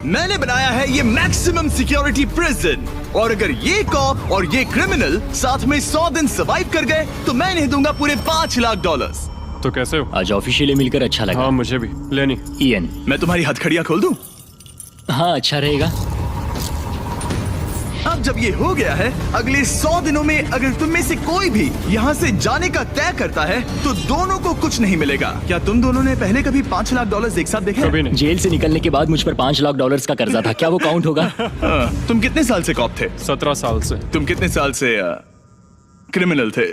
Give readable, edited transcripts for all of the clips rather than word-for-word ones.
मैंने बनाया है ये मैक्सिमम सिक्योरिटी प्रिजन, और अगर ये कॉप और ये क्रिमिनल साथ में 100 दिन सर्वाइव कर गए तो मैं इन्हें दूंगा पूरे $5 लाख। तो कैसे हो? आज ऑफिशियली मिलकर अच्छा लगा। हाँ मुझे भी। लेनी इयन, मैं तुम्हारी हथकड़ियां खोल दूं? हाँ अच्छा रहेगा। अब जब ये हो गया है, अगले 100 दिनों में अगर तुम में से कोई भी यहाँ से जाने का तय करता है तो दोनों को कुछ नहीं मिलेगा। क्या तुम दोनों ने पहले कभी $5 लाख एक साथ देखे? कभी नहीं। जेल से निकलने के बाद मुझ पर $5 लाख का कर्जा था, क्या वो काउंट होगा? तुम कितने साल से कॉप थे? 17 साल से। तुम कितने साल से क्रिमिनल थे?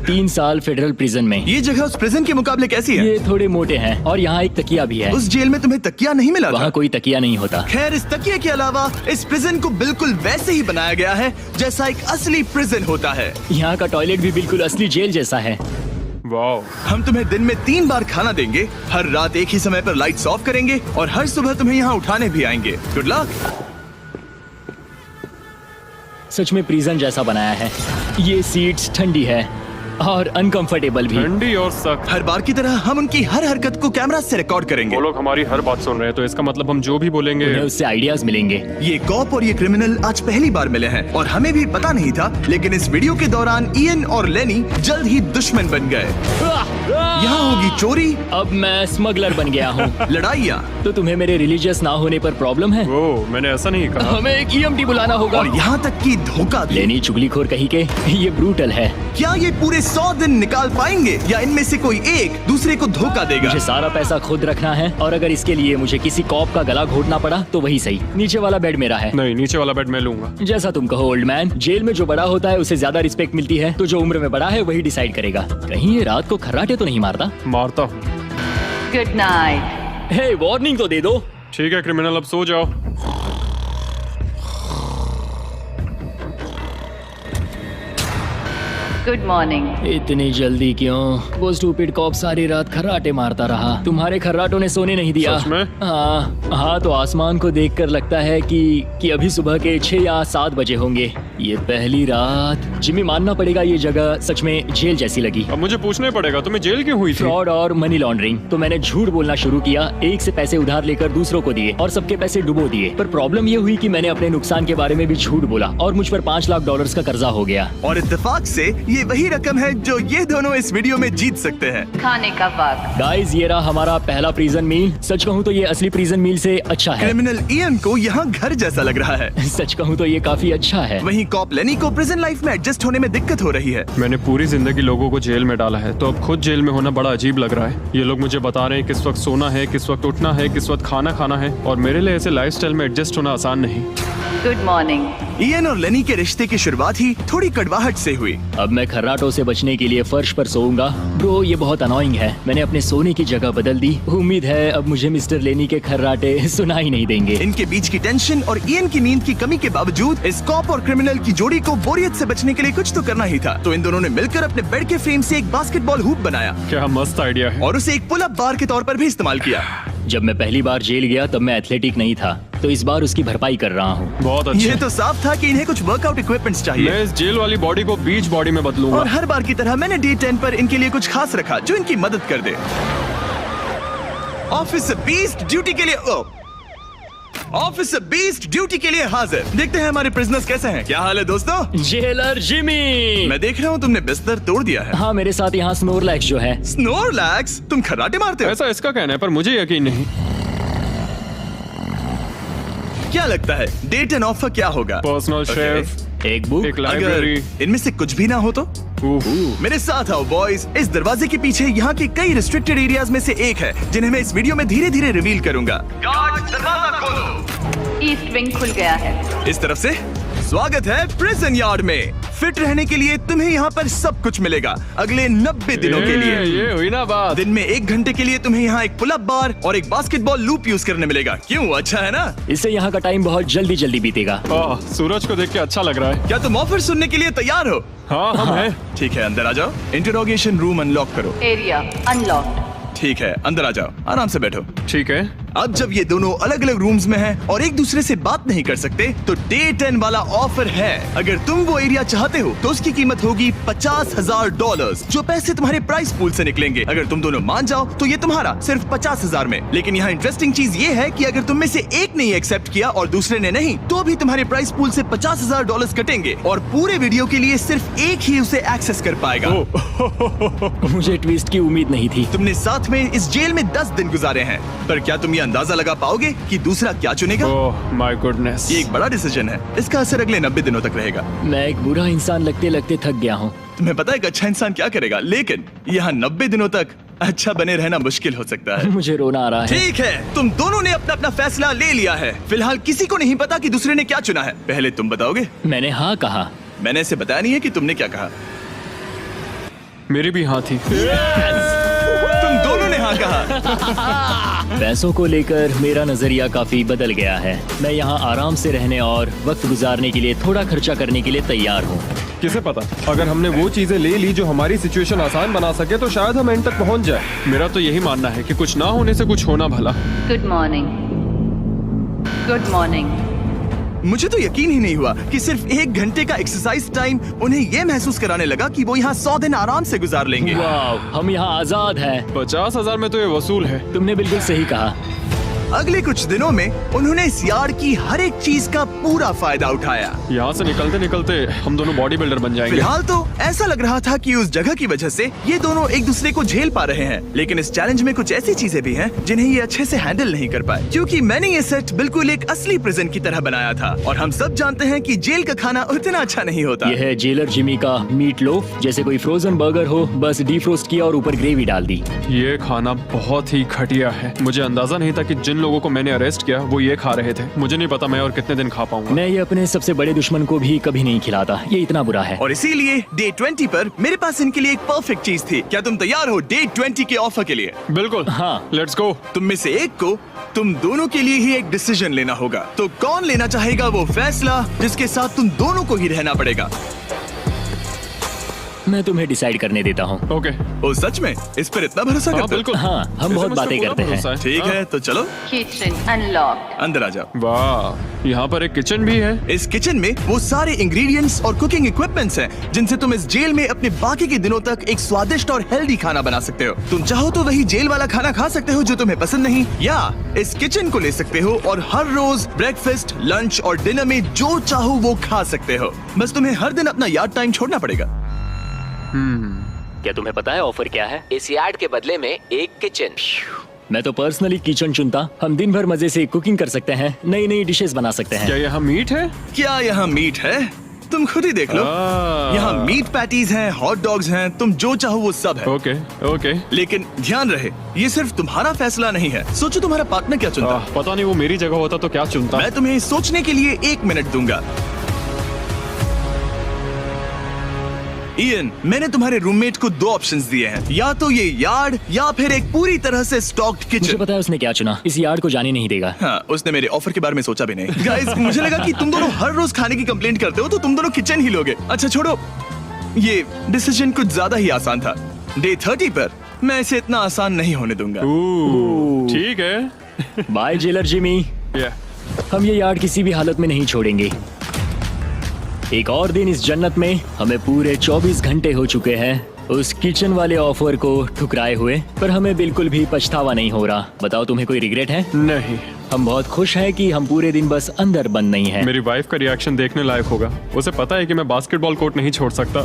3 साल फेडरल प्रिजन में। ये जगह उस प्रिजन के मुकाबले कैसी है? ये थोड़े मोटे हैं और यहाँ एक तकिया भी है। उस जेल में तुम्हें तकिया नहीं मिला था? वहाँ कोई तकिया नहीं होता। खैर, इस तकिए के अलावा इस प्रिजन को बिल्कुल वैसे ही बनाया गया है जैसा एक असली प्रिजन होता है। यहाँ का टॉयलेट भी बिल्कुल असली जेल जैसा है। वाओ। हम तुम्हें दिन में 3 बार खाना देंगे, हर रात एक ही समय पर लाइट्स ऑफ करेंगे और हर सुबह तुम्हें यहाँ उठाने भी आएंगे। Good luck. सच में प्रिजन जैसा बनाया है। ये सीट्स ठंडी है और अनकंफर्टेबल भी। ठंडी और सख्त। हर बार की तरह हम उनकी हर हरकत को कैमरा से रिकॉर्ड करेंगे। वो लोग हमारी हर बात सुन रहे हैं, तो इसका मतलब हम जो भी बोलेंगे उन्हें उससे आइडियाज मिलेंगे। ये कॉप और ये क्रिमिनल आज पहली बार मिले हैं और हमें भी पता नहीं था, लेकिन इस वीडियो के दौरान इयन और लेनी जल्द ही दुश्मन बन गए। यहाँ होगी चोरी, अब मैं स्मगलर बन गया हूँ। लड़ाइयाँ, तो तुम्हें मेरे रिलीजियस ना होने पर प्रॉब्लम है? वो मैंने ऐसा नहीं कहा। हमें एक EMT बुलाना होगा। और यहाँ तक कि धोखा भी। लेनी चुगलीखोर कहीं के, ये ब्रूटल है। क्या ये पूरे 100 दिन निकाल पाएंगे या इनमें से कोई एक दूसरे को धोखा देगा? मुझे सारा पैसा खुद रखना है और अगर इसके लिए मुझे किसी कॉप का गला घोटना पड़ा तो वही सही। नीचे वाला बेड मेरा है। नहीं, नीचे वाला बेड मैं लूंगा। जैसा तुम कहो ओल्ड मैन। जेल में जो बड़ा होता है उसे ज्यादा रिस्पेक्ट मिलती है, तो जो उम्र में बड़ा है वही डिसाइड करेगा। कहीं ये रात को खर्राटे तो नहीं मारता? मारता हूँ। Good night. हे, वार्निंग तो दे दो। ठीक है क्रिमिनल, अब सो जाओ। Good morning. इतनी जल्दी क्यों? वो स्टूपिड कॉप सारी रात खर्राटे मारता रहा। तुम्हारे खर्राटों ने सोने नहीं दिया। सच में? हाँ, तो आसमान को देखकर लगता है कि अभी सुबह के 6 या 7 बजे होंगे। ये पहली रात। जिमी, मानना पड़ेगा ये जगह सच में जेल जैसी लगी। अब मुझे पूछना ही पड़ेगा, तुम्हें जेल क्यों हुई थी? फ्रॉड और मनी लॉन्ड्रिंग। तो मैंने झूठ बोलना शुरू किया, एक से पैसे उधार लेकर दूसरों को दिए और सबके पैसे डुबो दिए। पर प्रॉब्लम ये हुई कि मैंने अपने नुकसान के बारे में भी झूठ बोला और मुझ पर $5 लाख का कर्जा हो गया। और इत्तेफाक से ये वही रकम है जो ये दोनों इस वीडियो में जीत सकते हैं। खाने का वक्त। गाइस, ये रहा हमारा पहला प्रिजन मील। सच कहूँ तो ये असली प्रिजन मील से अच्छा है। क्रिमिनल इयन को यहाँ घर जैसा लग रहा है। सच कहूँ तो ये काफी अच्छा है। वहीं कॉप लेनी को प्रिजन लाइफ में एडजस्ट होने में दिक्कत हो रही है। मैंने पूरी जिंदगी लोगों को जेल में डाला है, तो अब खुद जेल में होना बड़ा अजीब लग रहा है। ये लोग मुझे बता रहे हैं किस वक्त सोना है, किस वक्त उठना है, किस वक्त खाना खाना है, और मेरे लिए ऐसे लाइफस्टाइल में एडजस्ट होना आसान नहीं। Good morning. इयन और लेनी के रिश्ते की शुरुआत ही थोड़ी कड़वाहट से हुई। अब मैं खर्राटों से बचने के लिए फर्श पर सोऊंगा। ब्रो, ये बहुत अनोइंग है। मैंने अपने सोने की जगह बदल दी। उम्मीद है अब मुझे मिस्टर लेनी के खर्राटे सुनाई नहीं देंगे। इनके बीच की टेंशन और इयन की नींद की कमी के बावजूद इस कॉप और क्रिमिनल की जोड़ी को बोरियत से बचने के लिए कुछ तो करना ही था। तो इन दोनों ने मिलकर अपने बेड के फ्रेम से एक बास्केटबॉल हूप बनाया क्या मस्त आइडिया है। और उसे एक पुल अप बार के तौर पर भी इस्तेमाल किया। जब मैं पहली बार जेल गया तब मैं एथलेटिक नहीं था, तो इस बार उसकी भरपाई कर रहा हूँ। बहुत अच्छा। ये तो साफ था कि इन्हें कुछ वर्कआउट इक्विपमेंट्स चाहिए। मैं इस जेल वाली बॉडी को बीच बॉडी में बदलूंगा। और हर बार की तरह मैंने डे 10 पर इनके लिए कुछ खास रखा जो इनकी मदद कर दे। ऑफिसर बीस्ट ड्यूटी के लिए ऑफिसर बीस्ट ड्यूटी के लिए हाजिर। देखते हैं हमारे प्रिजनर्स कैसे हैं। क्या हाल है दोस्तों? Jailer Jimmy. मैं देख रहा हूँ तुमने बिस्तर तोड़ दिया है। हाँ, मेरे साथ यहाँ स्नोरलैक्स जो है। स्नोरलैक्स? तुम खर्राटे मारते हो? ऐसा इसका कहना है, पर मुझे यकीन नहीं। क्या लगता है डे 10 ऑफर क्या होगा? Personal Okay. शेफ, एक बुक। एक लाइब्रेरी। अगर इनमें से कुछ भी ना हो तो? मेरे साथ आओ बॉयज। इस दरवाजे के पीछे यहाँ के कई रिस्ट्रिक्टेड एरियाज में से एक है जिन्हें मैं इस वीडियो में धीरे धीरे रिवील करूंगा। गार्ड, दरवाजा खोलो। ईस्ट विंग खुल गया है। इस तरफ से स्वागत है प्रिजन यार्ड में। फिट रहने के लिए तुम्हें यहाँ पर सब कुछ मिलेगा अगले 90 दिनों के लिए। ये हुई ना बात। दिन में 1 घंटे के लिए तुम्हें यहाँ एक पुल अप बार और एक बास्केटबॉल लूप यूज करने मिलेगा। क्यों, अच्छा है ना? इससे यहाँ का टाइम बहुत जल्दी जल्दी बीतेगा। सूरज को देख के अच्छा लग रहा है। क्या तुम ऑफर सुनने के लिए तैयार हो? हाँ, हम हैं। ठीक है, अंदर आ जाओ। इंटरोगेशन रूम अनलॉक करो। Area unlocked. ठीक है, अंदर आ जाओ, आराम से बैठो। ठीक है। अब जब ये दोनों अलग अलग रूम्स में हैं और एक दूसरे से बात नहीं कर सकते, तो डे 10 वाला ऑफर है। अगर तुम वो एरिया चाहते हो तो उसकी कीमत होगी $50,000, जो पैसे तुम्हारे प्राइस पूल से निकलेंगे। अगर तुम दोनों मान जाओ तो ये तुम्हारा सिर्फ 50,000 में। लेकिन यहाँ इंटरेस्टिंग चीज ये है कि अगर तुम में से एक ने एक्सेप्ट किया और दूसरे ने नहीं, तो भी तुम्हारे प्राइस पूल से $50,000 कटेंगे और पूरे वीडियो के लिए सिर्फ एक ही उसे एक्सेस कर पाएगा। मुझे ट्विस्ट की उम्मीद नहीं थी। तुमने साथ में इस जेल में 10 दिन गुजारे हैं, पर क्या तुम ये अंदाजा लगा पाओगे कि दूसरा क्या चुनेगा? Oh my goodness. ये एक बड़ा डिसीजन है। इसका असर अगले 90 दिनों तक रहेगा। मैं एक बुरा इंसान लगते लगते थक गया हूँ। तुम्हें पता है एक अच्छा इंसान क्या करेगा, लेकिन यहाँ 90 दिनों तक अच्छा बने रहना मुश्किल हो सकता है। मुझे रोना आ रहा है। ठीक है, तुम दोनों ने अपना अपना फैसला ले लिया है। फिलहाल किसी को नहीं पता कि दूसरे ने क्या चुना है। पहले तुम बताओगे? मैंने हाँ कहा। मैंने इसे बताया नहीं है कि तुमने क्या कहा। मेरी भी हाँ थी। तुम दोनों ने हाँ कहा। पैसों को लेकर मेरा नजरिया काफी बदल गया है। मैं यहाँ आराम से रहने और वक्त गुजारने के लिए थोड़ा खर्चा करने के लिए तैयार हूँ। किसे पता, अगर हमने वो चीजें ले ली जो हमारी सिचुएशन आसान बना सके तो शायद हम एंड तक पहुंच जाए। मेरा तो यही मानना है कि कुछ ना होने से कुछ होना भला। Good morning. Good morning. मुझे तो यकीन ही नहीं हुआ कि सिर्फ 1 घंटे का एक्सरसाइज टाइम उन्हें ये महसूस कराने लगा कि वो यहाँ 100 दिन आराम से गुजार लेंगे। वाह, हम यहाँ आजाद हैं। 50,000 में तो ये वसूल है। तुमने बिल्कुल सही कहा। अगले कुछ दिनों में उन्होंने इस यार्ड की हर एक चीज का पूरा फायदा उठाया। यहाँ से निकलते निकलते हम दोनों बॉडी बिल्डर बन जाएंगे। फिलहाल तो ऐसा लग रहा था कि उस जगह की वजह से ये दोनों एक दूसरे को झेल पा रहे हैं, लेकिन इस चैलेंज में कुछ ऐसी चीजें भी हैं जिन्हें ये अच्छे से हैंडल नहीं कर पाए, क्योंकि मैंने ये सेट बिल्कुल एक असली प्रिजन की तरह बनाया था। और हम सब जानते हैं कि जेल का खाना उतना अच्छा नहीं होता। यह है जेलर जिमी का मीट लोफ, जैसे कोई फ्रोजन बर्गर हो, बस डीफ्रोस्ट किया और ऊपर ग्रेवी डाल दी। ये खाना बहुत ही घटिया है। मुझे अंदाजा नहीं था कि जिन लोगों को मैंने अरेस्ट किया वो ये खा रहे थे। मुझे नहीं पता मैं और कितने दिन खा पाऊंगा। मैं ये अपने सबसे बड़े दुश्मन को भी कभी नहीं खिलाता, ये इतना बुरा है। और इसीलिए डे 20 पर मेरे पास इनके लिए एक परफेक्ट चीज थी। क्या तुम तैयार हो डे 20 के ऑफर के लिए? बिल्कुल हाँ। Let's go. तुम में से एक को तुम दोनों के लिए ही एक डिसीजन लेना होगा। तो कौन लेना चाहेगा वो फैसला जिसके साथ तुम दोनों को ही रहना पड़ेगा? मैं तुम्हें डिसाइड करने देता हूँ। ओके। ओ सच में इस पर इतना भरोसा हाँ करते हो? बिल्कुल। हाँ, हम बहुत बातें करते हैं। ठीक है, तो चलो Kitchen unlocked. अंदर आ जाओ। वाह, यहाँ पर एक किचन भी है। इस किचन में वो सारे इंग्रेडिएंट्स और कुकिंग इक्विपमेंट्स हैं जिनसे तुम इस जेल में अपने बाकी के दिनों तक एक स्वादिष्ट और हेल्दी खाना बना सकते हो। तुम चाहो तो वही जेल वाला खाना खा सकते हो जो तुम्हें पसंद नहीं, या इस किचन को ले सकते हो और हर रोज ब्रेकफास्ट, लंच और डिनर में जो चाहो वो खा सकते हो। बस तुम्हें हर दिन अपना यार्ड टाइम छोड़ना पड़ेगा। क्या तुम्हें पता है ऑफर क्या है? इस यार्ड के बदले में एक किचन। मैं तो पर्सनली किचन चुनता। हम दिन भर मजे से कुकिंग कर सकते हैं, नई नई डिशेस बना सकते हैं। क्या यहाँ मीट है? क्या यहाँ मीट है? तुम खुद ही देख लो। यहाँ मीट पैटीज हैं, हॉट डॉग्स हैं, तुम जो चाहो वो सब है। Okay okay. लेकिन ध्यान रहे, ये सिर्फ तुम्हारा फैसला नहीं है। सोचो तुम्हारा पार्टनर क्या चुनता। पता नहीं वो मेरी जगह होता तो क्या चुनता। मैं तुम्हें सोचने के लिए 1 मिनट दूंगा। इयन, मैंने तुम्हारे रूममेट को 2 ऑप्शंस दिए हैं, या तो ये यार्ड या फिर एक पूरी तरह से स्टॉक्ड मुझे किचन। पता है उसने क्या चुना। इस यार्ड को जाने नहीं देगा। हाँ, उसने मेरे ऑफर के बारे में सोचा भी नहीं। गाइस, मुझे लगा कि तुम दोनों हर रोज खाने की कंप्लेंट करते हो तो तुम दोनों किचन ही लोगे। अच्छा छोड़ो, ये डिसीजन कुछ ज्यादा ही आसान था। डे 30 पर मैं इसे इतना आसान नहीं होने दूंगा। ठीक है। Bye jailer Jimmy. हम ये यार्ड किसी भी हालत में नहीं छोड़ेंगे। एक और दिन इस जन्नत में। हमें पूरे 24 घंटे हो चुके हैं उस किचन वाले ऑफर को ठुकराए हुए, पर हमें बिल्कुल भी पछतावा नहीं हो रहा। बताओ, तुम्हें कोई रिग्रेट है? नहीं। हम बहुत खुश हैं कि हम पूरे दिन बस अंदर बंद नहीं हैं। मेरी वाइफ का रिएक्शन देखने लायक होगा। उसे पता है कि मैं बास्केटबॉल कोर्ट नहीं छोड़ सकता।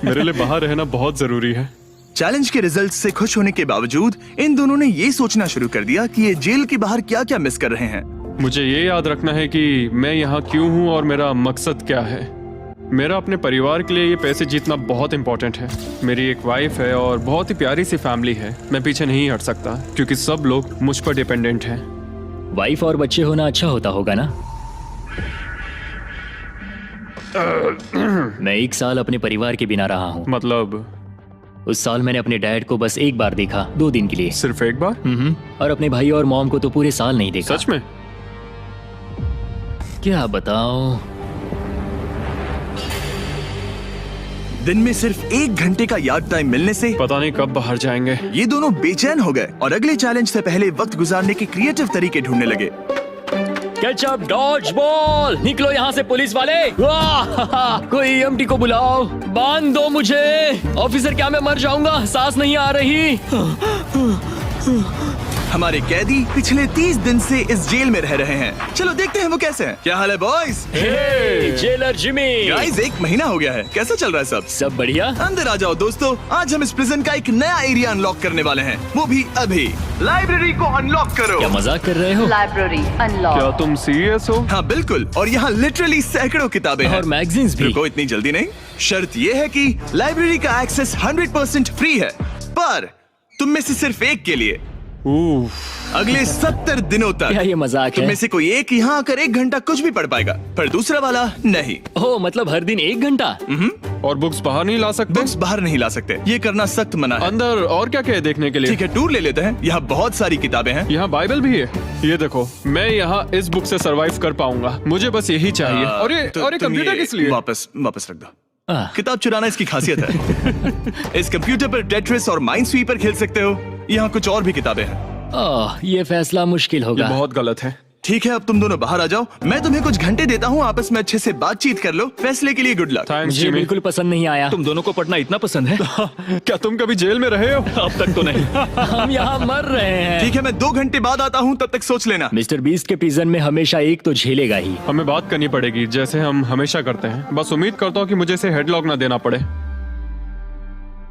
मेरे लिए बाहर रहना बहुत जरूरी है। चैलेंज के रिजल्ट से खुश होने के बावजूद इन दोनों ने ये सोचना शुरू कर दिया कि ये जेल के बाहर क्या क्या मिस कर रहे हैं। मुझे ये याद रखना है कि मैं यहाँ क्यों हूँ और मेरा मकसद क्या है। मेरा अपने परिवार के लिए ये पैसे जीतना बहुत इंपॉर्टेंट है। मेरी एक वाइफ है और बहुत ही प्यारी सी फैमिली है। मैं पीछे नहीं हट सकता क्योंकि सब लोग मुझ पर डिपेंडेंट हैं। वाइफ और बच्चे होना अच्छा होता होगा ना? मैं 1 साल अपने परिवार के बिना रहा हूँ। मतलब? उस साल मैंने अपने डैड को बस 1 बार देखा, 2 दिन के लिए। सिर्फ 1 बार? और अपने भाई और मॉम को तो पूरे साल नहीं देखा। सच में? क्या बताओ। दिन में सिर्फ 1 घंटे का यार्ड टाइम मिलने से पता नहीं कब बाहर जाएंगे। ये दोनों बेचैन हो गए और अगले चैलेंज से पहले वक्त गुजारने के क्रिएटिव तरीके ढूंढने लगे। केचप डॉज बॉल, निकलो यहाँ से पुलिस वाले। वाह, कोई ईएमटी को बुलाओ, बांध दो मुझे। ऑफिसर क्या मैं मर जाऊंगा, सांस नहीं आ रही। हमारे कैदी पिछले 30 दिन से इस जेल में रह रहे हैं। चलो देखते हैं वो कैसे हैं। क्या हाल है बॉयज? हे, जेलर जिमी। गाइस 1 महीना हो गया है, कैसा चल रहा है सब? सब बढ़िया। अंदर आ जाओ दोस्तों, आज हम इस प्रिजन का एक नया एरिया अनलॉक करने वाले हैं, वो भी अभी। लाइब्रेरी को अनलॉक करो। क्या मजाक कर रहे हो? Library क्या unlocked. तुम सीरियस हो? हाँ बिल्कुल, और यहाँ लिटरली सैकड़ों किताबें हैं और मैगजीन्स भी। रुको, इतनी जल्दी नहीं। शर्त ये है कि लाइब्रेरी का एक्सेस 100% फ्री है, पर तुम में से सिर्फ एक के लिए अगले 70 दिनों तक। क्या ये मजाक तुम है? में से कोई एक यहाँ आकर 1 घंटा कुछ भी पढ़ पाएगा, पर दूसरा वाला नहीं। ओह, मतलब हर दिन 1 घंटा? और बुक्स बाहर नहीं ला सकते? बुक्स बाहर नहीं ला सकते, ये करना सख्त मना है। अंदर और क्या क्या है देखने के लिए? ठीक है, टूर ले लेते हैं। यहाँ बहुत सारी किताबें हैं। यहाँ बाइबल भी है। ये देखो, मैं यहाँ इस बुक से सरवाइव कर पाऊंगा, मुझे बस यही चाहिए। और ये तो तुम कंप्यूटर ये किस लिए? वापस रख दो। आह, किताब चुराना इसकी खासियत है। इस कंप्यूटर पर टेट्रिस और माइनस्वीपर खेल सकते हो। यहाँ कुछ और भी किताबें हैं। ओह, ये फैसला मुश्किल ये होगा। बहुत गलत है। ठीक है, अब तुम दोनों बाहर आ जाओ, मैं तुम्हें कुछ घंटे देता हूँ, आपस में अच्छे से बातचीत कर लो। फैसले के लिए गुड लक। थैंक्स मुझे जिमी। बिल्कुल पसंद नहीं आया। तुम दोनों को पढ़ना इतना पसंद है? क्या तुम कभी जेल में रहे हो? अब तक तो नहीं। हम यहाँ मर रहे हैं। ठीक है, मैं 2 घंटे बाद आता हूँ, तब तक सोच लेना। मिस्टर बीस्ट के प्रिजन में हमेशा एक तो झेलेगा ही। हमें बात करनी पड़ेगी, जैसे हम हमेशा करते हैं। बस उम्मीद करता हूँ कि मुझे इसे हेडलॉक ना देना पड़े।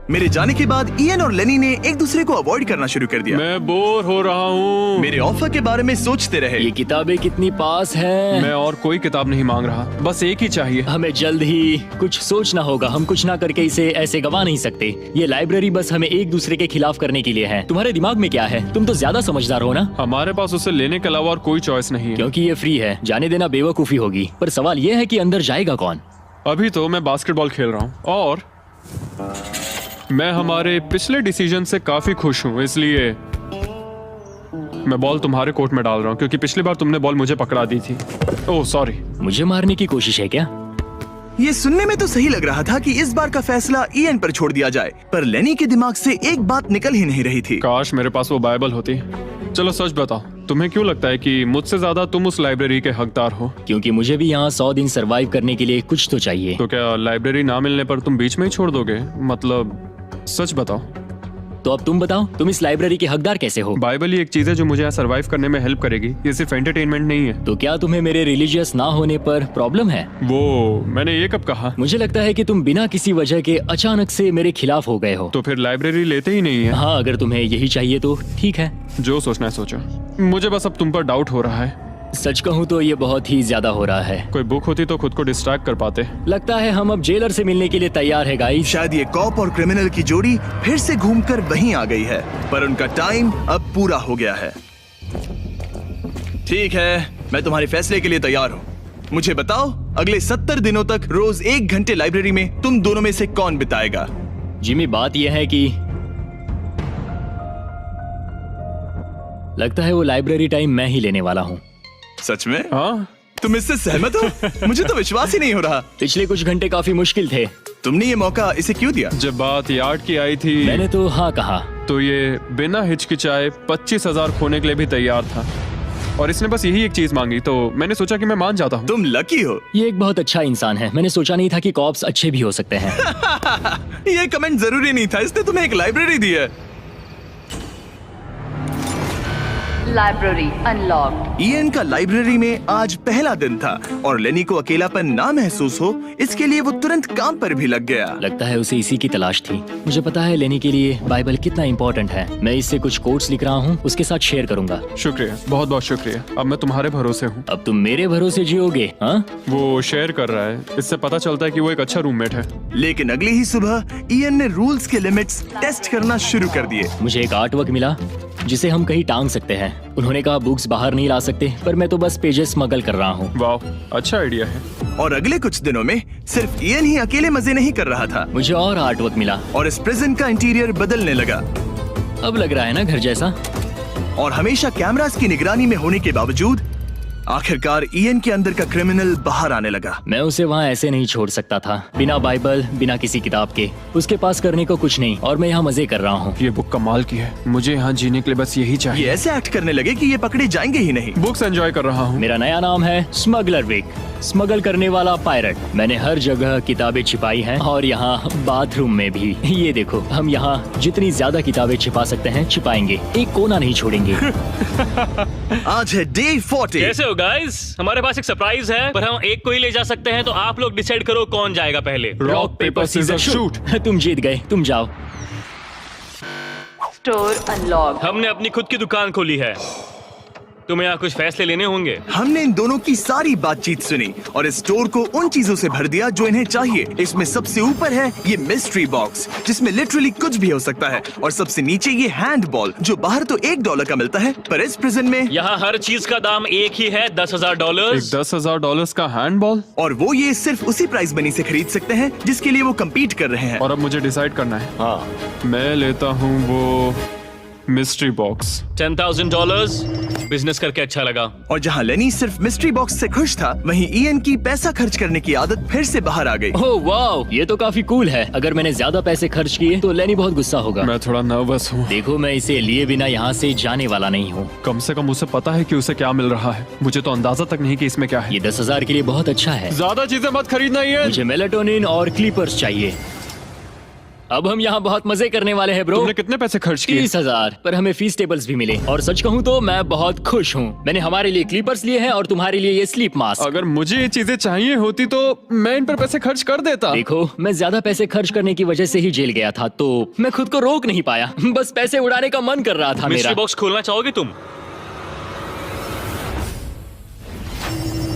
मेरे जाने के बाद इयन और लेनी ने एक दूसरे को अवॉइड करना शुरू कर दिया। मैं बोर हो रहा हूँ। मेरे ऑफर के बारे में सोचते रहे। ये किताबें कितनी पास हैं। मैं और कोई किताब नहीं मांग रहा, बस एक ही चाहिए। हमें जल्द ही कुछ सोचना होगा। हम कुछ ना करके इसे ऐसे गवा नहीं सकते। ये लाइब्रेरी बस हमें एक दूसरे के खिलाफ करने के लिए है। तुम्हारे दिमाग में क्या है? तुम तो ज्यादा समझदार हो ना। हमारे पास उसे लेने के अलावा और कोई चॉइस नहीं है। क्योंकि ये फ्री है, जाने देना बेवकूफी होगी। पर सवाल ये है कि अंदर जाएगा कौन? अभी तो मैं बास्केटबॉल खेल रहा हूँ और मैं हमारे पिछले डिसीजन से काफी खुश हूँ, इसलिए मैं बॉल तुम्हारे कोर्ट में डाल रहा हूँ, क्योंकि पिछली बार तुमने बॉल मुझे पकड़ा दी थी। Oh sorry. मुझे मारने की कोशिश है क्या? ये सुनने में तो सही लग रहा था कि इस बार का फैसला इयन पर छोड़ दिया जाए, पर लेनी के दिमाग से एक बात निकल ही नहीं रही थी। काश मेरे पास वो बाइबल होती। चलो सच बताओ, तुम्हें क्यों लगता है कि मुझसे ज्यादा तुम उस लाइब्रेरी के हकदार हो? क्योंकि मुझे भी यहाँ 100 दिन सरवाइव करने के लिए कुछ तो चाहिए। तो क्या लाइब्रेरी ना मिलने पर तुम बीच में ही छोड़ दोगे? मतलब सच बताओ। तो अब तुम बताओ, तुम इस लाइब्रेरी के हकदार कैसे हो? बाइबल ही एक चीज है जो मुझे यहाँ सरवाइव करने में हेल्प करेगी, ये सिर्फ एंटरटेनमेंट नहीं है। तो क्या तुम्हें मेरे रिलीजियस ना होने पर प्रॉब्लम है? वो मैंने ये कब कहा? मुझे लगता है कि तुम बिना किसी वजह के अचानक से मेरे खिलाफ हो गए हो। तो फिर लाइब्रेरी लेते ही नहीं है। हाँ, अगर तुम्हें यही चाहिए तो ठीक है। जो सोचना है सोचो, मुझे बस अब तुम पर डाउट हो रहा है। सच कहूँ तो ये बहुत ही ज्यादा हो रहा है। कोई बुक होती तो खुद को डिस्ट्रैक्ट कर पाते। लगता है हम अब जेलर से मिलने के लिए तैयार है गाइस। शायद ये कॉप और क्रिमिनल की जोड़ी फिर से घूमकर वहीं आ गई है, पर उनका टाइम अब पूरा हो गया है। ठीक है, मैं तुम्हारे फैसले के लिए तैयार हूँ। मुझे बताओ, अगले 70 दिनों तक रोज 1 घंटे लाइब्रेरी में तुम दोनों में से कौन बिताएगा? जिमी, बात यह है कि लगता है वो लाइब्रेरी टाइम मैं ही लेने वाला हूँ। सच में? हाँ, तुम इससे सहमत हो? मुझे तो विश्वास ही नहीं हो रहा। पिछले कुछ घंटे काफी मुश्किल थे। तुमने ये मौका इसे क्यों दिया? जब बात यार्ड की आई थी मैंने तो हाँ कहा। तो ये बिना हिचकिचाए 25,000 खोने के लिए भी तैयार था, और इसने बस यही एक चीज मांगी, तो मैंने सोचा कि मैं मान जाता हूँ। तुम लकी हो। ये एक बहुत अच्छा इंसान है। मैंने सोचा नहीं था कि कॉप्स अच्छे भी हो सकते हैं। ये कमेंट जरूरी नहीं था, इसने तुम्हें एक लाइब्रेरी दी है। Library unlocked. इयन का लाइब्रेरी में आज पहला दिन था और लेनी को अकेलापन ना महसूस हो, इसके लिए वो तुरंत काम पर भी लग गया। लगता है उसे इसी की तलाश थी। मुझे पता है लेने के लिए बाइबल कितना इम्पोर्टेंट है। मैं इससे कुछ कोट्स लिख रहा हूँ, उसके साथ शेयर करूंगा। शुक्रिया, बहुत बहुत शुक्रिया। अब मैं तुम्हारे भरोसे हूँ। अब तुम मेरे भरोसे जियोगे? हाँ, वो शेयर कर रहा है, इससे पता चलता है कि वो एक अच्छा रूममेट है। लेकिन अगली ही सुबह इयन ने रूल्स के लिमिट्स टेस्ट करना शुरू कर दिए। मुझे एक आर्ट वर्क मिला जिसे हम कहीं टांग सकते हैं। उन्होंने कहा बुक्स बाहर नहीं ला सकते, पर मैं तो बस पेजेस स्मगल कर रहा हूँ। वाह, अच्छा आइडिया है। और अगले कुछ दिनों में सिर्फ इयन ही अकेले मजे नहीं कर रहा था, मुझे और आर्ट वर्क मिला और इस प्रिजन का इंटीरियर बदलने लगा। अब लग रहा है ना घर जैसा। और हमेशा कैमरास की निगरानी में होने के बावजूद आखिरकार ईएन के अंदर का क्रिमिनल बाहर आने लगा। मैं उसे वहाँ ऐसे नहीं छोड़ सकता था, बिना बाइबल, बिना किसी किताब के। उसके पास करने को कुछ नहीं, और मैं यहाँ मजे कर रहा हूँ। ये बुक कमाल की है, मुझे यहाँ जीने के लिए बस यही ये चाहिए। ऐसे एक्ट करने लगे कि ये पकड़े जाएंगे ही नहीं। बुक्स एंजॉय कर रहा हूँ। मेरा नया नाम है स्मगलर विक, स्मगल करने वाला पायरट। मैंने हर जगह किताबें छिपाई हैं, और यहाँ बाथरूम में भी। ये देखो, हम यहाँ जितनी ज्यादा किताबें छिपा सकते हैं छिपाएंगे, एक कोना नहीं छोड़ेंगे। आज है डे 40। कैसे हो गाइस? हमारे पास एक सरप्राइज है, पर हम एक को ही ले जा सकते हैं, तो आप लोग डिसाइड करो कौन जाएगा पहले। Rock paper scissor shoot. तुम जीत गए, तुम जाओ। Store unlocked. हमने अपनी खुद की दुकान खोली है, तुम्हें यहाँ कुछ फैसले लेने होंगे। हमने इन दोनों की सारी बातचीत सुनी और इस स्टोर को उन चीजों से भर दिया जो इन्हें चाहिए। इसमें सबसे ऊपर है ये मिस्ट्री बॉक्स, जिसमें लिटरली कुछ भी हो सकता है, और सबसे नीचे ये हैंडबॉल, जो बाहर तो $1 का मिलता है, पर इस प्रिजन में यहाँ हर चीज का दाम एक ही है, $10,000। एक $10,000 का हैंडबॉल। और वो ये सिर्फ उसी प्राइस मनी से खरीद सकते हैं जिसके लिए वो कम्पीट कर रहे हैं। और अब मुझे डिसाइड करना है। हाँ, मैं लेता हूँ वो मिस्ट्री बॉक्स। $10,000। बिजनेस करके अच्छा लगा। और जहाँ लेनी सिर्फ मिस्ट्री बॉक्स से खुश था, वहीं ईएन की पैसा खर्च करने की आदत फिर से बाहर आ गई। ओह वाओ, ये तो काफी कूल है। अगर मैंने ज्यादा पैसे खर्च किए तो लेनी बहुत गुस्सा होगा। मैं थोड़ा नर्वस हूँ। देखो, मैं इसे लिए बिना यहाँ से जाने वाला नहीं हूँ। कम से कम उसे पता है कि उसे क्या मिल रहा है। मुझे तो अंदाजा तक नहीं कि इसमें क्या है। ये 10,000 के लिए बहुत अच्छा है। ज्यादा चीजें मत खरीदना ये। मुझे मेलाटोनिन और क्लीपर्स चाहिए। अब हम यहाँ बहुत मजे करने वाले हैं ब्रो। तुमने कितने पैसे खर्च किए? 30,000, पर हमें फीस टेबल्स भी मिले। और सच कहूँ तो मैं बहुत खुश हूँ। मैंने हमारे लिए क्लीपर्स लिए हैं और तुम्हारे लिए ये स्लीप मास्क। अगर मुझे ये चीजें चाहिए होती तो मैं इन पर पैसे खर्च कर देता। देखो, मैं ज्यादा पैसे खर्च करने की वजह से ही जेल गया था, तो मैं खुद को रोक नहीं पाया। बस पैसे उड़ाने का मन कर रहा था मेरा। मिस्ट्री बॉक्स खोलना चाहोगे तुम?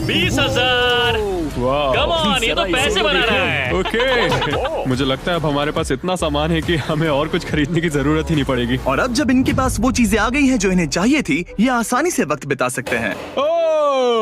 20,000। वाह। कम ऑन, ये तो पैसे बना रहा है। ओके। मुझे लगता है अब हमारे पास इतना सामान है कि हमें और कुछ खरीदने की जरूरत ही नहीं पड़ेगी। और अब जब इनके पास वो चीजें आ गई हैं जो इन्हें चाहिए थी, ये आसानी से वक्त बिता सकते हैं।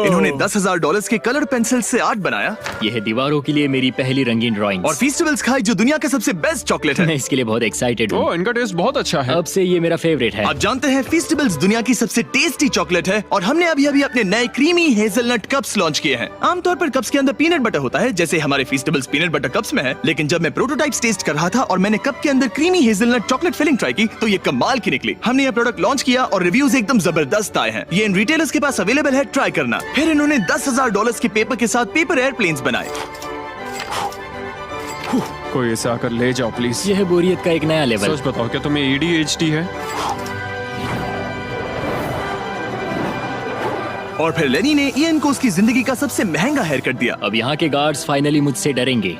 इन्होंने $10,000 के कलर पेंसिल से आर्ट बनाया यह है दीवारों के लिए मेरी पहली रंगीन ड्राइंग। और फेस्टिवल्स खाई जो दुनिया का सबसे बेस्ट चॉकलेट मैं है। इसके लिए बहुत एक्साइटेड हूँ। ओह, इनका टेस्ट बहुत अच्छा है। अब से ये मेरा फेवरेट है। आप जानते हैं फेस्टिवल्स दुनिया की सबसे टेस्टी चॉकलेट है, और हमने अभी अभी अपने नए क्रीमी हेजलनट कप्स लॉन्च किए हैं। आमतौर पर कप्स के अंदर पीनट बटर होता है, जैसे हमारे फेस्टिवल्स पीनट बटर कप्स में है, लेकिन जब मैं प्रोटोटाइप्स टेस्ट कर रहा था और मैंने कप के अंदर creamy hazelnut chocolate filling try की, तो ये कमाल की निकली। हमने ये प्रोडक्ट लॉन्च किया और रिव्यूज एकदम जबरदस्त आए हैं। ये इन रिटेलर्स के पास अवेलेबल है, ट्राई करना। फिर इन्होंने $10,000 के पेपर के साथ पेपर एयरप्लेन्स बनाए। कोई इसे आकर ले जाओ प्लीज। यह है बोरियत का एक नया लेवल। सच बताओ, क्या तुम्हें ADHD है? और फिर लेनी ने ईएन को उसकी जिंदगी का सबसे महंगा हेयर कट दिया। अब यहाँ के गार्ड्स फाइनली मुझसे डरेंगे।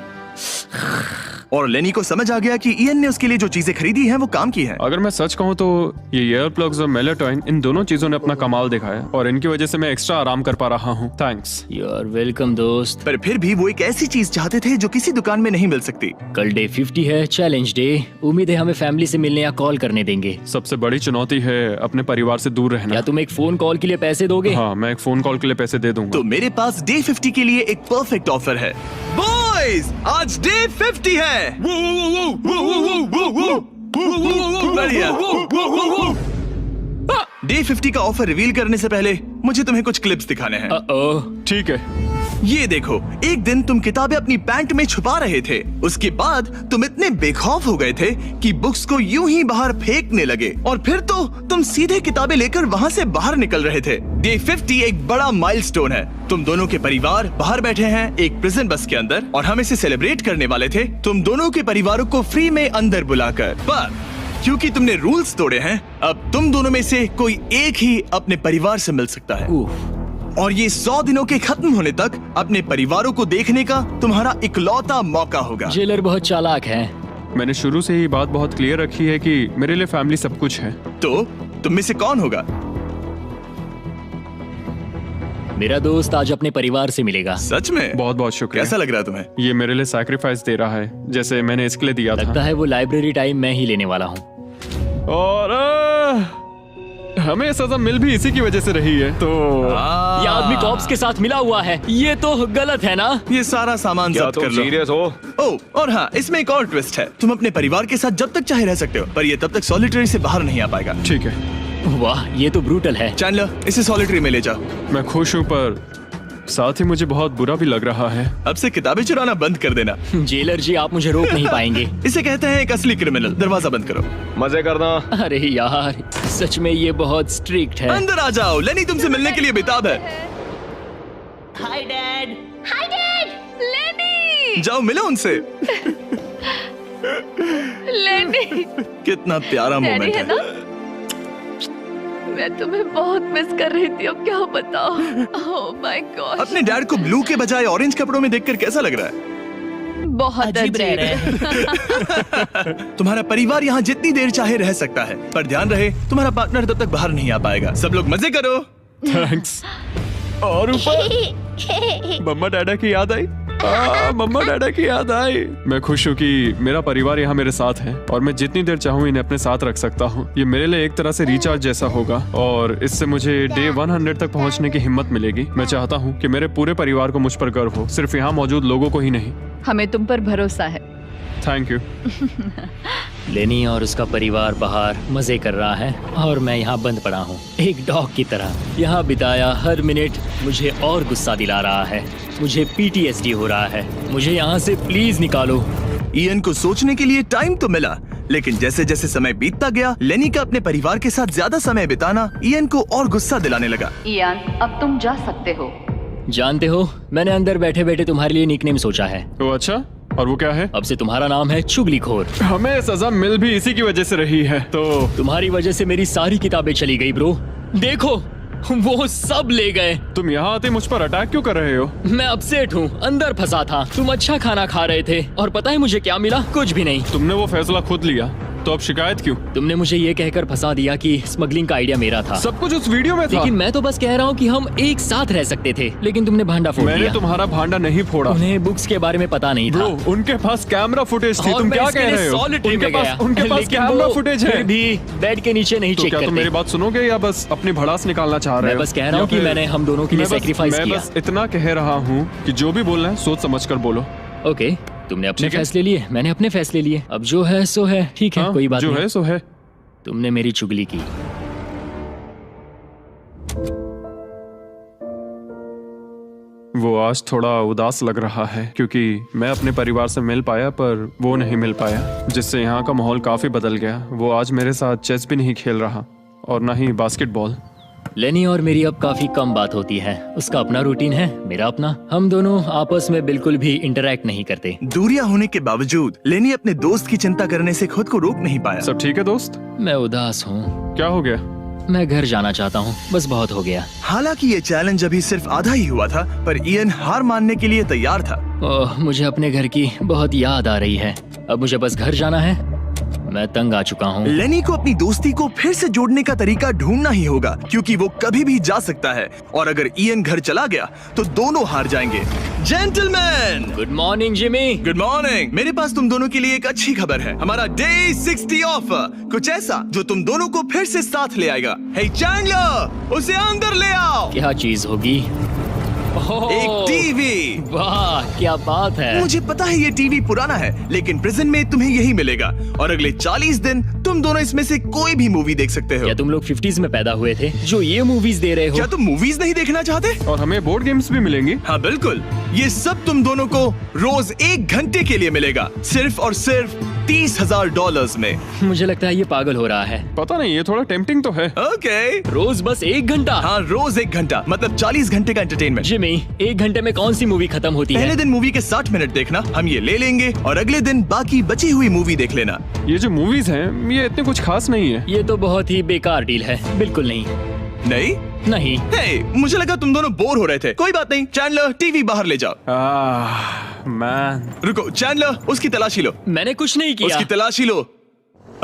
और लेनी को समझ आ गया कि ईएन ने उसके लिए जो चीजें खरीदी हैं वो काम की हैं। अगर मैं सच कहूँ तो ये ईयर प्लग्स और मेलाटोनिन, इन दोनों चीजों ने अपना कमाल दिखाया, और इनकी वजह से मैं एक्स्ट्रा आराम कर पा रहा हूँ। थैंक्स। यू आर वेलकम दोस्त। पर फिर भी वो एक ऐसी चीज चाहते थे जो किसी दुकान में नहीं मिल सकती। कल डे 50 है, चैलेंज डे। उम्मीद है हमें फैमिली से मिलने या कॉल करने देंगे। सबसे बड़ी चुनौती है अपने परिवार से दूर रहना। या तुम एक फोन कॉल के लिए पैसे दोगे? हाँ, मैं एक फोन कॉल के लिए पैसे दे दूंगा। तो मेरे पास डे 50 के लिए एक परफेक्ट ऑफर है। बॉयज, आज डे 50 है। बढ़िया। डे 50 का ऑफर रिवील करने से पहले मुझे तुम्हें कुछ क्लिप्स दिखाने हैं। ओह, ठीक है। ये देखो, एक दिन तुम किताबें अपनी पैंट में छुपा रहे थे। उसके बाद तुम इतने बेखौफ हो गए थे कि बुक्स को यूं ही बाहर फेंकने लगे, और फिर तो तुम सीधे किताबें लेकर वहां से बाहर निकल रहे थे। डे 50 एक बड़ा माइलस्टोन है। तुम दोनों के परिवार बाहर बैठे हैं एक प्रिजन बस के अंदर, और हम इसे सेलिब्रेट करने वाले थे तुम दोनों के परिवारों को फ्री में अंदर बुलाकर। पर क्योंकि तुमने रूल्स तोड़े हैं, अब तुम दोनों में से कोई एक ही अपने परिवार से मिल सकता है। और ये 100 दिनों के खत्म होने तक अपने परिवारों को देखने का तुम्हारा इकलौता मौका होगा। जेलर बहुत चालाक है। मैंने शुरू से ही बात बहुत क्लियर रखी है कि मेरे लिए फैमिली सब कुछ है। तो तुम में से कौन होगा? मेरा दोस्त आज अपने परिवार से मिलेगा। सच में? बहुत बहुत शुक्रिया। कैसा लग रहा है तुम्हें? ये मेरे लिए सैक्रिफाइस दे रहा है, जैसे मैंने इसके लिए दिया लगता था। है वो लाइब्रेरी टाइम मैं ही लेने वाला हूँ। और हमें सजा मिल भी इसी की वजह से रही है। तो ये आदमी कॉप्स के साथ मिला हुआ है, ये तो गलत है ना? ये सारा सामान जब्त कर लो। सीरियस हो? ओह, और हाँ, इसमें एक और ट्विस्ट है। तुम अपने परिवार के साथ जब तक चाहे रह सकते हो, पर ये तब तक सॉलिटरी से बाहर नहीं आ पाएगा। ठीक है। वाह, ये तो ब्रूटल है। चैंडलर, इसे सॉलिटरी में ले जा। मैं खुश हूँ पर साथ ही मुझे बहुत बुरा भी लग रहा है। अब से किताबें चुराना बंद कर देना। जेलर जी, आप मुझे रोक नहीं पाएंगे। इसे कहते हैं एक असली क्रिमिनल। दरवाजा बंद करो। मजे करना। अरे यार, सच में ये बहुत स्ट्रिक्ट है। अंदर आ जाओ, लेनी तुमसे मिलने के लिए बेताब है। हाय डैड, लेनी। जाओ मिलो उनसे। लेनी, कितना प्यारा डैडी मोमेंट है है। ना? मैं तुम्हें बहुत मिस कर रही थी, अब क्या बताओ। ओह माय गॉड, अपने डैड को ब्लू के बजाय ऑरेंज कपड़ों में देखकर कैसा लग रहा है? बहुत अजीब रह रहे हैं। तुम्हारा परिवार यहाँ जितनी देर चाहे रह सकता है, पर ध्यान रहे तुम्हारा पार्टनर तब तक बाहर नहीं आ पाएगा। सब लोग मजे करो। थैंक्स। और ऊपर मम्मा डैडा की याद आई। मम्मा डैडा की याद आई। मैं खुश हूँ कि मेरा परिवार यहाँ मेरे साथ है और मैं जितनी देर चाहूँ इन्हें अपने साथ रख सकता हूँ। ये मेरे लिए एक तरह से रिचार्ज जैसा होगा और इससे मुझे डे 100 तक पहुँचने की हिम्मत मिलेगी। मैं चाहता हूँ कि मेरे पूरे परिवार को मुझ पर गर्व हो, सिर्फ यहाँ मौजूद लोगों को ही नहीं। हमें तुम पर भरोसा है। Thank you. लेनी और उसका परिवार बाहर मजे कर रहा है और मैं यहाँ बंद पड़ा हूँ, एक डॉग की तरह। यहाँ बिताया हर मिनट मुझे और गुस्सा दिला रहा है। मुझे PTSD हो रहा है। मुझे यहाँ से प्लीज निकालो। इयन को सोचने के लिए टाइम तो मिला, लेकिन जैसे जैसे समय बीतता गया, लेनी का अपने परिवार के साथ ज्यादा समय बिताना इयन को और गुस्सा दिलाने लगा। इयान, अब तुम जा सकते हो। जानते हो, मैंने अंदर बैठे बैठे तुम्हारे लिए निकनेम सोचा है। तो अच्छा, और वो क्या है? अब से तुम्हारा नाम है चुगलीखोर। हमें सजा मिल भी इसी की वजह से रही है। तो तुम्हारी वजह से मेरी सारी किताबें चली गई ब्रो। देखो, वो सब ले गए। तुम यहाँ आते मुझ पर अटैक क्यों कर रहे हो? मैं अपसेट हूँ, अंदर फंसा था। तुम अच्छा खाना खा रहे थे और पता है मुझे क्या मिला? कुछ भी नहीं। तुमने वो फैसला खुद लिया, तो अब शिकायत क्यों? तुमने मुझे ये कहकर फंसा दिया कि स्मगलिंग का आइडिया मेरा था। सब कुछ उस वीडियो में था। लेकिन मैं तो बस कह रहा हूँ कि हम एक साथ रह सकते थे, लेकिन तुमने भांडा फोड़ मैंने दिया। तुम्हारा भांडा नहीं फोड़ा। उन्हें बुक्स के बारे में पता नहीं था। ब्रो, उनके पास कैमरा फुटेज थी। और तुम मैं क्या इसके कह लिए रहे हो? solitary में गया। उनके पास लेकिन कैमरा वो फुटेज है। फिर भी बेड के नीचे नहीं तो चेक क्या तुम करते। मेरी बात सुनोगे या बस अपनी भड़ास निकालना चाह रहे मैं हो? बस कह रहा हूँ या कि फिर- मैंने हम दोनों के लिए सेक्रीफाइस मैं किया। बस इतना कह रहा हूँ कि जो भी बोलना है सोच समझ कर बोलो। ओके, तुमने अपने ठीक है। फैसले लिए, मैंने अपने फैसले लिए। अब जो है सो है। ठीक है, हाँ, कोई बात जो नहीं। है सो है। तुमने मेरी चुगली की। वो आज थोड़ा उदास लग रहा है क्योंकि मैं अपने परिवार से मिल पाया पर वो नहीं मिल पाया, जिससे यहाँ का माहौल काफी बदल गया। वो आज मेरे साथ चेस भी नहीं खेल रहा और ना ही बास्केटबॉल। लेनी और मेरी अब काफी कम बात होती है। उसका अपना रूटीन है, मेरा अपना। हम दोनों आपस में बिल्कुल भी इंटरैक्ट नहीं करते। दूरियां होने के बावजूद लेनी अपने दोस्त की चिंता करने से खुद को रोक नहीं पाया। सब ठीक है दोस्त? मैं उदास हूँ। क्या हो गया? मैं घर जाना चाहता हूँ, बस बहुत हो गया। हालांकि ये चैलेंज अभी सिर्फ आधा ही हुआ था, पर इयन हार मानने के लिए तैयार था। ओह, मुझे अपने घर की बहुत याद आ रही है। अब मुझे बस घर जाना है। मैं तंग आ चुका हूँ। लेनी को अपनी दोस्ती को फिर से जोड़ने का तरीका ढूंढना ही होगा, क्योंकि वो कभी भी जा सकता है और अगर इयन घर चला गया तो दोनों हार जाएंगे। Gentleman, good morning Jimmy. Good morning. मेरे पास तुम दोनों के लिए एक अच्छी खबर है। हमारा डे 60 ऑफर, कुछ ऐसा जो तुम दोनों को फिर से साथ ले आएगा। हे चैंडलर, उसे अंदर ले आओ। क्या चीज होगी? एक टीवी। वाह, क्या बात है। मुझे पता है ये टीवी पुराना है, लेकिन प्रेजेंट में तुम्हें यही मिलेगा और अगले 40 दिन तुम दोनों इसमें से कोई भी मूवी देख सकते हो। क्या तुम लोग 50s में पैदा हुए थे जो ये मूवीज दे रहे हो? क्या तुम मूवीज नहीं देखना चाहते? और हमें बोर्ड गेम्स भी मिलेंगी। हाँ बिल्कुल, ये सब तुम दोनों को रोज 1 घंटे के लिए मिलेगा, सिर्फ और सिर्फ $30,000 में। मुझे लगता है ये पागल हो रहा है। पता नहीं, ये थोड़ा टेम्पटिंग तो है। ओके, रोज बस 1 घंटा? हाँ रोज 1 घंटा, मतलब 40 घंटे का एंटरटेनमेंट। जिमी, 1 घंटे में कौन सी मूवी खत्म होती पहले है? दिन मूवी के 60 मिनट देखना, हम ये ले लेंगे और अगले दिन बाकी बची हुई मूवी देख लेना। ये जो मूवीज हैं ये इतने कुछ खास नहीं है। ये तो बहुत ही बेकार डील है। बिल्कुल नहीं। नहीं नहीं। हे, मुझे लगा तुम दोनों बोर हो रहे थे। कोई बात नहीं, चैंडलर टीवी बाहर ले जाओ। मैन, रुको चैंडलर, उसकी तलाशी लो। मैंने कुछ नहीं किया। उसकी तलाशी लो।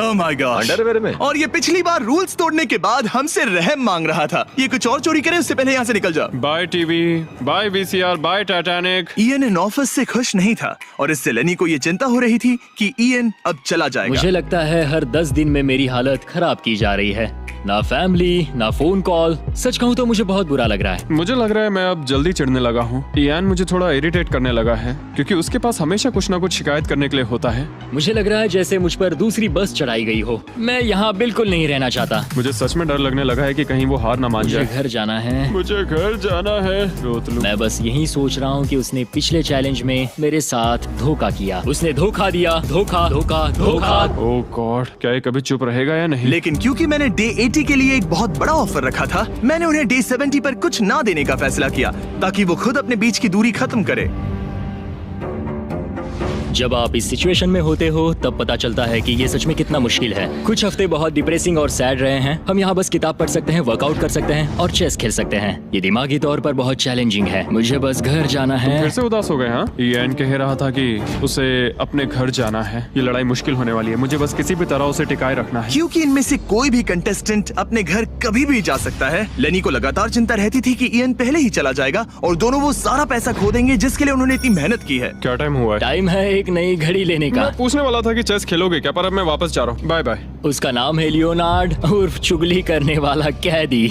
Oh my gosh। अंडरवेयर में। और ये पिछली बार रूल्स तोड़ने के बाद हमसे रहम मांग रहा था। ये कुछ और चोरी करे उससे पहले यहाँ से निकल जा। Bye TV, bye VCR, bye Titanic. Ian इन ऑफिस से खुश नहीं था और इससे लेनी को ये चिंता हो रही थी कि इयन अब चला जाएगा। मुझे लगता है हर 10 दिन में मेरी हालत खराब की जा रही है। ना फैमिली, ना फोन कॉल। सच कहूँ तो मुझे बहुत बुरा लग रहा है। मुझे लग रहा है मैं अब जल्दी चिढ़ने लगा हूँ। इयान मुझे थोड़ा इरिटेट करने लगा है क्योंकि उसके पास हमेशा कुछ ना कुछ शिकायत करने के लिए होता है। मुझे लग रहा है जैसे मुझ पर दूसरी बस चढ़ा डराई गई हो। मैं यहाँ बिल्कुल नहीं रहना चाहता। मुझे सच में डर लगने लगा है कि कहीं वो हार ना मान मुझे जाए। घर जाना है। मुझे घर जाना है। रोतलू। मैं बस यही सोच रहा हूँ कि उसने पिछले चैलेंज में मेरे साथ धोखा किया। उसने धोखा दिया। धोखा धोखा धोखा। ओह गॉड, क्या ये कभी चुप रहेगा या नहीं? लेकिन क्योंकि मैंने डे 80 के लिए एक बहुत बड़ा ऑफर रखा था, मैंने उन्हें डे 70 पर कुछ ना देने का फैसला किया ताकि वो खुद अपने बीच की दूरी खत्म करे। जब आप इस सिचुएशन में होते हो तब पता चलता है कि ये सच में कितना मुश्किल है। कुछ हफ्ते बहुत डिप्रेसिंग और सैड रहे हैं। हम यहाँ बस किताब पढ़ सकते हैं, वर्कआउट कर सकते हैं और चेस खेल सकते हैं। ये दिमागी तौर पर बहुत चैलेंजिंग है। मुझे बस घर जाना है। फिर से उदास हो गए? हाँ, ईएन कह रहा था कि उसे अपने घर जाना है। ये लड़ाई मुश्किल होने वाली है। मुझे बस किसी भी तरह उसे टिकाए रखना है। क्योंकि इनमें से कोई भी कंटेस्टेंट अपने घर कभी भी जा सकता है। लेनी को लगातार चिंता रहती थी कि ईएन पहले ही चला जाएगा और दोनों वो सारा पैसा खो देंगे जिसके लिए उन्होंने इतनी मेहनत की है। क्या टाइम हुआ है? टाइम है एक नई घड़ी लेने का। मैं पूछने वाला था कि चेस खेलोगे क्या, पर अब मैं वापस जा रहा हूँ। Bye bye. उसका नाम है लियोनार्ड उर्फ चुगली करने वाला कैदी।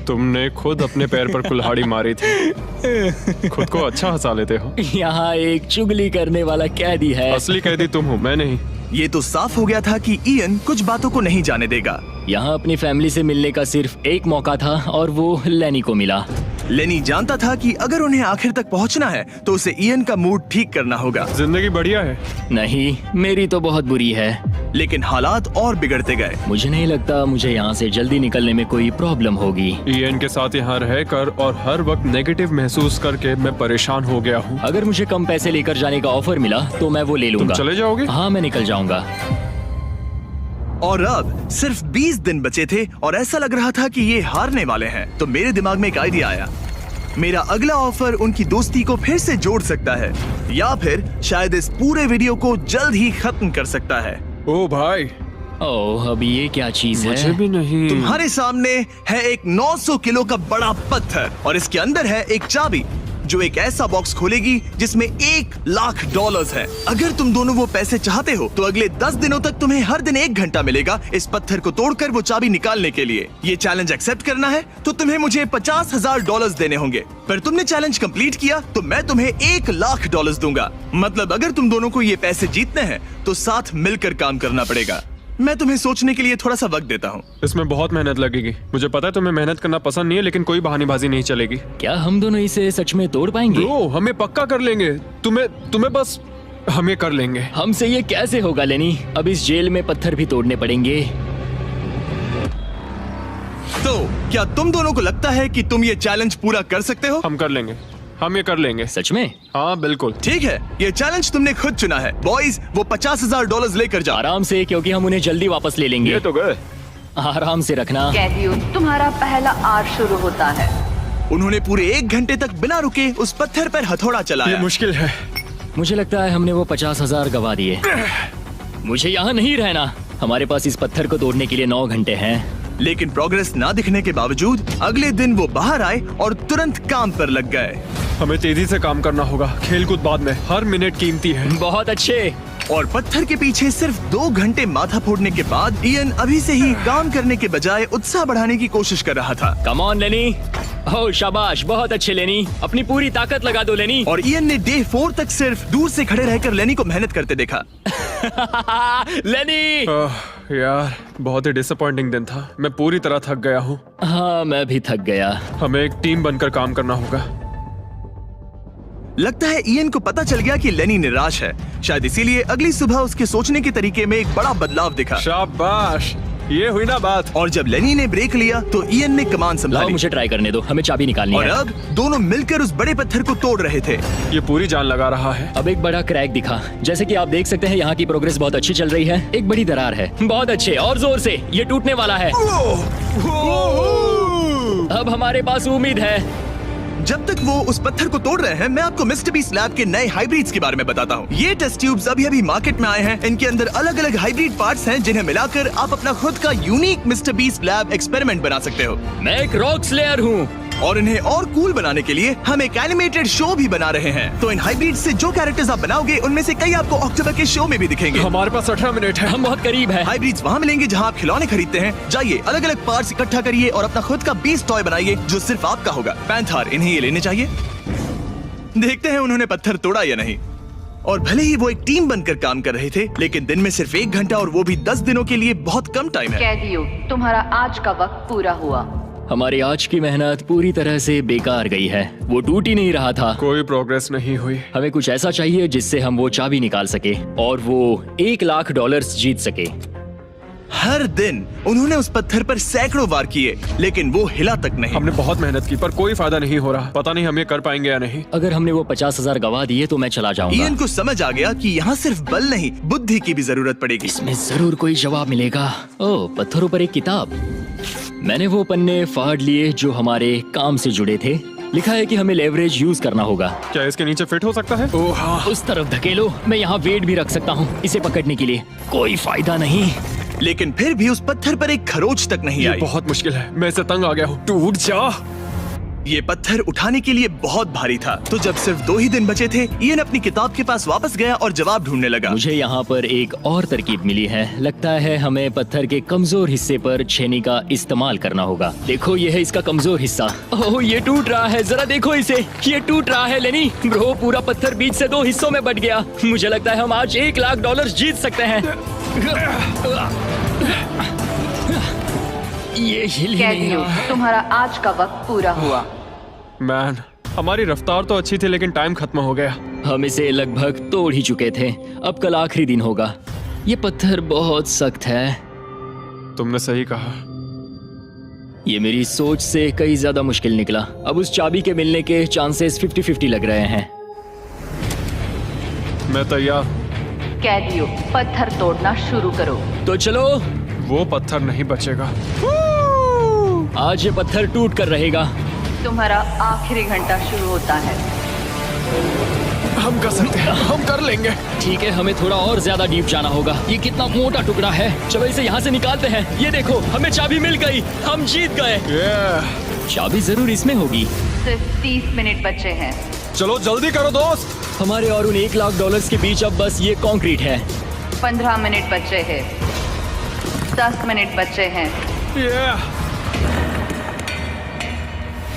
तुमने खुद अपने पैर पर कुल्हाड़ी मारी थी। खुद को अच्छा हंसा लेते हो। यहाँ एक चुगली करने वाला कैदी है। असली कैदी तुम हो, मैं नहीं। ये तो साफ हो गया था कि ईएन कुछ बातों को नहीं जाने देगा। यहाँ अपनी फैमिली से मिलने का सिर्फ एक मौका था और वो लेनी को मिला। लेनी जानता था कि अगर उन्हें आखिर तक पहुंचना है तो उसे ईएन का मूड ठीक करना होगा। जिंदगी बढ़िया है। नहीं, मेरी तो बहुत बुरी है। लेकिन हालात और बिगड़ते गए। मुझे नहीं लगता मुझे यहाँ से जल्दी निकलने में कोई प्रॉब्लम होगी। ईएन के साथ यहाँ रहकर और हर वक्त नेगेटिव महसूस करके मैं परेशान हो गया हूँ। अगर मुझे कम पैसे लेकर जाने का ऑफर मिला तो मैं वो ले तुम लूंगा। चले जाओगे? हाँ, मैं निकल जाऊंगा। और अब सिर्फ 20 दिन बचे थे और ऐसा लग रहा था कि ये हारने वाले हैं। तो मेरे दिमाग में एक आइडिया आया। मेरा अगला ऑफर उनकी दोस्ती को फिर से जोड़ सकता है या फिर शायद इस पूरे वीडियो को जल्द ही खत्म कर सकता है। ओ भाई, ओह, अब ये क्या चीज मुझे है? भी नहीं। तुम्हारे सामने है एक 900 किलो का बड़ा पत्थर और इसके अंदर है एक चाबी जो एक ऐसा बॉक्स खोलेगी जिसमें $1,00,000 है। अगर तुम दोनों वो पैसे चाहते हो तो अगले 10 दिनों तक तुम्हें हर दिन 1 घंटा मिलेगा इस पत्थर को तोड़कर वो चाबी निकालने के लिए। ये चैलेंज एक्सेप्ट करना है तो तुम्हें मुझे $50,000 देने होंगे। पर तुमने चैलेंज कंप्लीट किया तो मैं तुम्हें $1,00,000 दूंगा। मतलब अगर तुम दोनों को ये पैसे जीतने हैं तो साथ मिलकर काम करना पड़ेगा। मैं तुम्हें सोचने के लिए थोड़ा सा वक्त देता हूँ। इसमें बहुत मेहनत लगेगी। मुझे पता है तुम्हें मेहनत करना पसंद नहीं है, लेकिन कोई बहानेबाजी नहीं चलेगी। क्या हम दोनों इसे सच में तोड़ पाएंगे? ब्रो, हमें पक्का कर लेंगे। तुम्हें बस हम ये कर लेंगे। हमसे ये कैसे होगा लेनी? अब इस जेल में पत्थर भी तोड़ने पड़ेंगे। तो क्या तुम दोनों को लगता है कि तुम ये चैलेंज पूरा कर सकते हो? हम कर लेंगे। हम ये कर लेंगे। सच में? हाँ बिल्कुल। ठीक है, ये चैलेंज तुमने खुद चुना है। बॉयज, वो $50,000 लेकर जाओ। आराम से, क्योंकि हम उन्हें जल्दी वापस ले लेंगे। ये तो गए। आराम से रखना। कैदियों, तुम्हारा पहला आर शुरू होता है। उन्होंने पूरे 1 घंटे तक बिना रुके उस पत्थर पर हथौड़ा ये चलाया। मुश्किल है। मुझे लगता है हमने वो 50,000 गवा दिए। मुझे यहाँ नहीं रहना। हमारे पास इस पत्थर को तोड़ने के लिए 9 घंटे हैं। लेकिन प्रोग्रेस ना दिखने के बावजूद अगले दिन वो बाहर आए और तुरंत काम पर लग गए। हमें तेजी से काम करना होगा। खेलकूद बाद में, हर मिनट कीमती है। बहुत अच्छे। और पत्थर के पीछे सिर्फ 2 घंटे माथा फोड़ने के बाद ईएन अभी से ही काम करने के बजाय उत्साह बढ़ाने की कोशिश कर रहा था। कम ऑन लेनी। ओह शाबाश, बहुत अच्छे लेनी। अपनी पूरी ताकत लगा दो लेनी। और ईएन ने डे 4 तक सिर्फ दूर से खड़े रहकर लेनी को मेहनत करते देखा। लेनी। यार, बहुत ही डिसअपॉइंटिंग दिन था। मैं पूरी तरह थक गया हूँ। हाँ, मैं भी थक गया। हमें एक टीम बनकर काम करना होगा। लगता है ईएन को पता चल गया कि लेनी निराश है। शायद इसीलिए अगली सुबह उसके सोचने के तरीके में एक बड़ा बदलाव दिखा। शाबाश, ये हुई ना बात। और जब लेनी ने ब्रेक लिया तो ईएन ने कमान लाओ, संभाली। मुझे ट्राई करने दो। हमें चाबी निकालनी और है। अब दोनों मिलकर उस बड़े पत्थर को तोड़ रहे थे। ये पूरी जान लगा रहा है। अब एक बड़ा क्रैक दिखा। जैसे कि आप देख सकते हैं, यहाँ की प्रोग्रेस बहुत अच्छी चल रही है। एक बड़ी दरार है। बहुत अच्छे, और जोर से। ये टूटने वाला है। अब हमारे पास उम्मीद है। जब तक वो उस पत्थर को तोड़ रहे हैं, मैं आपको मिस्टर बीस्ट लैब के नए हाइब्रिड्स के बारे में बताता हूँ। ये टेस्ट ट्यूब्स अभी मार्केट में आए हैं। इनके अंदर अलग अलग हाइब्रिड पार्ट्स हैं जिन्हें मिलाकर आप अपना खुद का unique mister beast lab experiment बना सकते हो। मैं एक रॉक स्लेयर हूँ। और इन्हें और कूल बनाने के लिए हम एक एनिमेटेड शो भी बना रहे हैं। तो इन हाइब्रिड से जो कैरेक्टर्स आप बनाओगे उनमें से कई आपको अक्टूबर के शो में भी दिखेंगे। हमारे पास 18 मिनट है। हम बहुत करीब है। हाइब्रिड्स वहाँ मिलेंगे जहाँ आप खिलौने खरीदते हैं। जाइए, अलग अलग पार्ट्स इकट्ठा करिए और अपना खुद का बीस्ट टॉय बनाइए जो सिर्फ आपका होगा। पैंथर, इन्हें ये लेने चाहिए। देखते हैं उन्होंने पत्थर तोड़ा या नहीं। और भले ही वो एक टीम बनकर काम कर रहे थे, लेकिन दिन में सिर्फ 1 घंटा और वो भी 10 दिनों के लिए बहुत कम टाइम है। कैदियों, तुम्हारा आज का वक्त पूरा हुआ। हमारी आज की मेहनत पूरी तरह से बेकार गई है। वो टूट ही नहीं रहा था। कोई प्रोग्रेस नहीं हुई। हमें कुछ ऐसा चाहिए जिससे हम वो चाबी निकाल सके और वो $1,00,000 जीत सके। हर दिन उन्होंने उस पत्थर पर सैकड़ों वार किए, लेकिन वो हिला तक नहीं। हमने बहुत मेहनत की पर कोई फायदा नहीं हो रहा। पता नहीं हम ये कर पाएंगे या नहीं। अगर हमने वो 50,000 गवा दिए तो मैं चला जाऊंगा। इयन को समझ आ गया कि यहाँ सिर्फ बल नहीं, बुद्धि की भी जरूरत पड़ेगी। इसमें जरूर कोई जवाब मिलेगा। ओह, पत्थरों पर एक किताब। मैंने वो पन्ने फाड़ लिए जो हमारे काम से जुड़े थे। लिखा है कि हमें लेवरेज यूज करना होगा। क्या इसके नीचे फिट हो सकता है? ओह हाँ। उस तरफ धकेलो। मैं यहाँ वेट भी रख सकता हूँ इसे पकड़ने के लिए। कोई फायदा नहीं। लेकिन फिर भी उस पत्थर पर एक खरोच तक नहीं ये आई। बहुत मुश्किल है। मैं इससे तंग आ गया हूँ। टूट जा। ये पत्थर उठाने के लिए बहुत भारी था। तो जब सिर्फ 2 ही दिन बचे थे, इयन अपनी किताब के पास वापस गया और जवाब ढूंढने लगा। मुझे यहाँ पर एक और तरकीब मिली है। लगता है हमें पत्थर के कमजोर हिस्से पर छेनी का इस्तेमाल करना होगा। देखो, ये है इसका कमजोर हिस्सा। ओह, ये टूट रहा है। जरा देखो इसे। ये टूट रहा है लेनी। ब्रो, पूरा पत्थर बीच से 2 हिस्सों में बट गया। मुझे लगता है हम आज $1,00,000 जीत सकते हैं। ये हिल ही नहीं कैदियों, रहा है। तुम्हारा आज का वक्त पूरा हुआ। मैन, हमारी रफ्तार तो अच्छी थी लेकिन टाइम खत्म हो गया। हम इसे लगभग तोड़ ही चुके थे। अब कल आखिरी दिन होगा। ये पत्थर बहुत सख्त है। तुमने सही कहा। ये मेरी सोच से कई ज्यादा मुश्किल निकला। अब उस चाबी के मिलने के चांसेस 50-50 लग रहे हैं। मैं तैयार। कैदियों, पत्थर तोड़ना शुरू करो। तो चलो। वो पत्थर नहीं बचेगा। आज ये पत्थर टूट कर रहेगा। तुम्हारा आखिरी घंटा शुरू होता है। हम कर सकते हैं। हम कर लेंगे। ठीक है, हमें थोड़ा और ज्यादा डीप जाना होगा। ये कितना मोटा टुकड़ा है। चलो इसे यहाँ से निकालते हैं। ये देखो, हमें चाबी मिल गई। हम जीत गए। चाबी जरूर इसमें होगी। सिर्फ 30 मिनट बचे हैं। चलो जल्दी करो दोस्त। हमारे और उन $1,00,000 के बीच अब बस ये कंक्रीट है। 15 मिनट बचे हैं। 10 मिनट बचे हैं।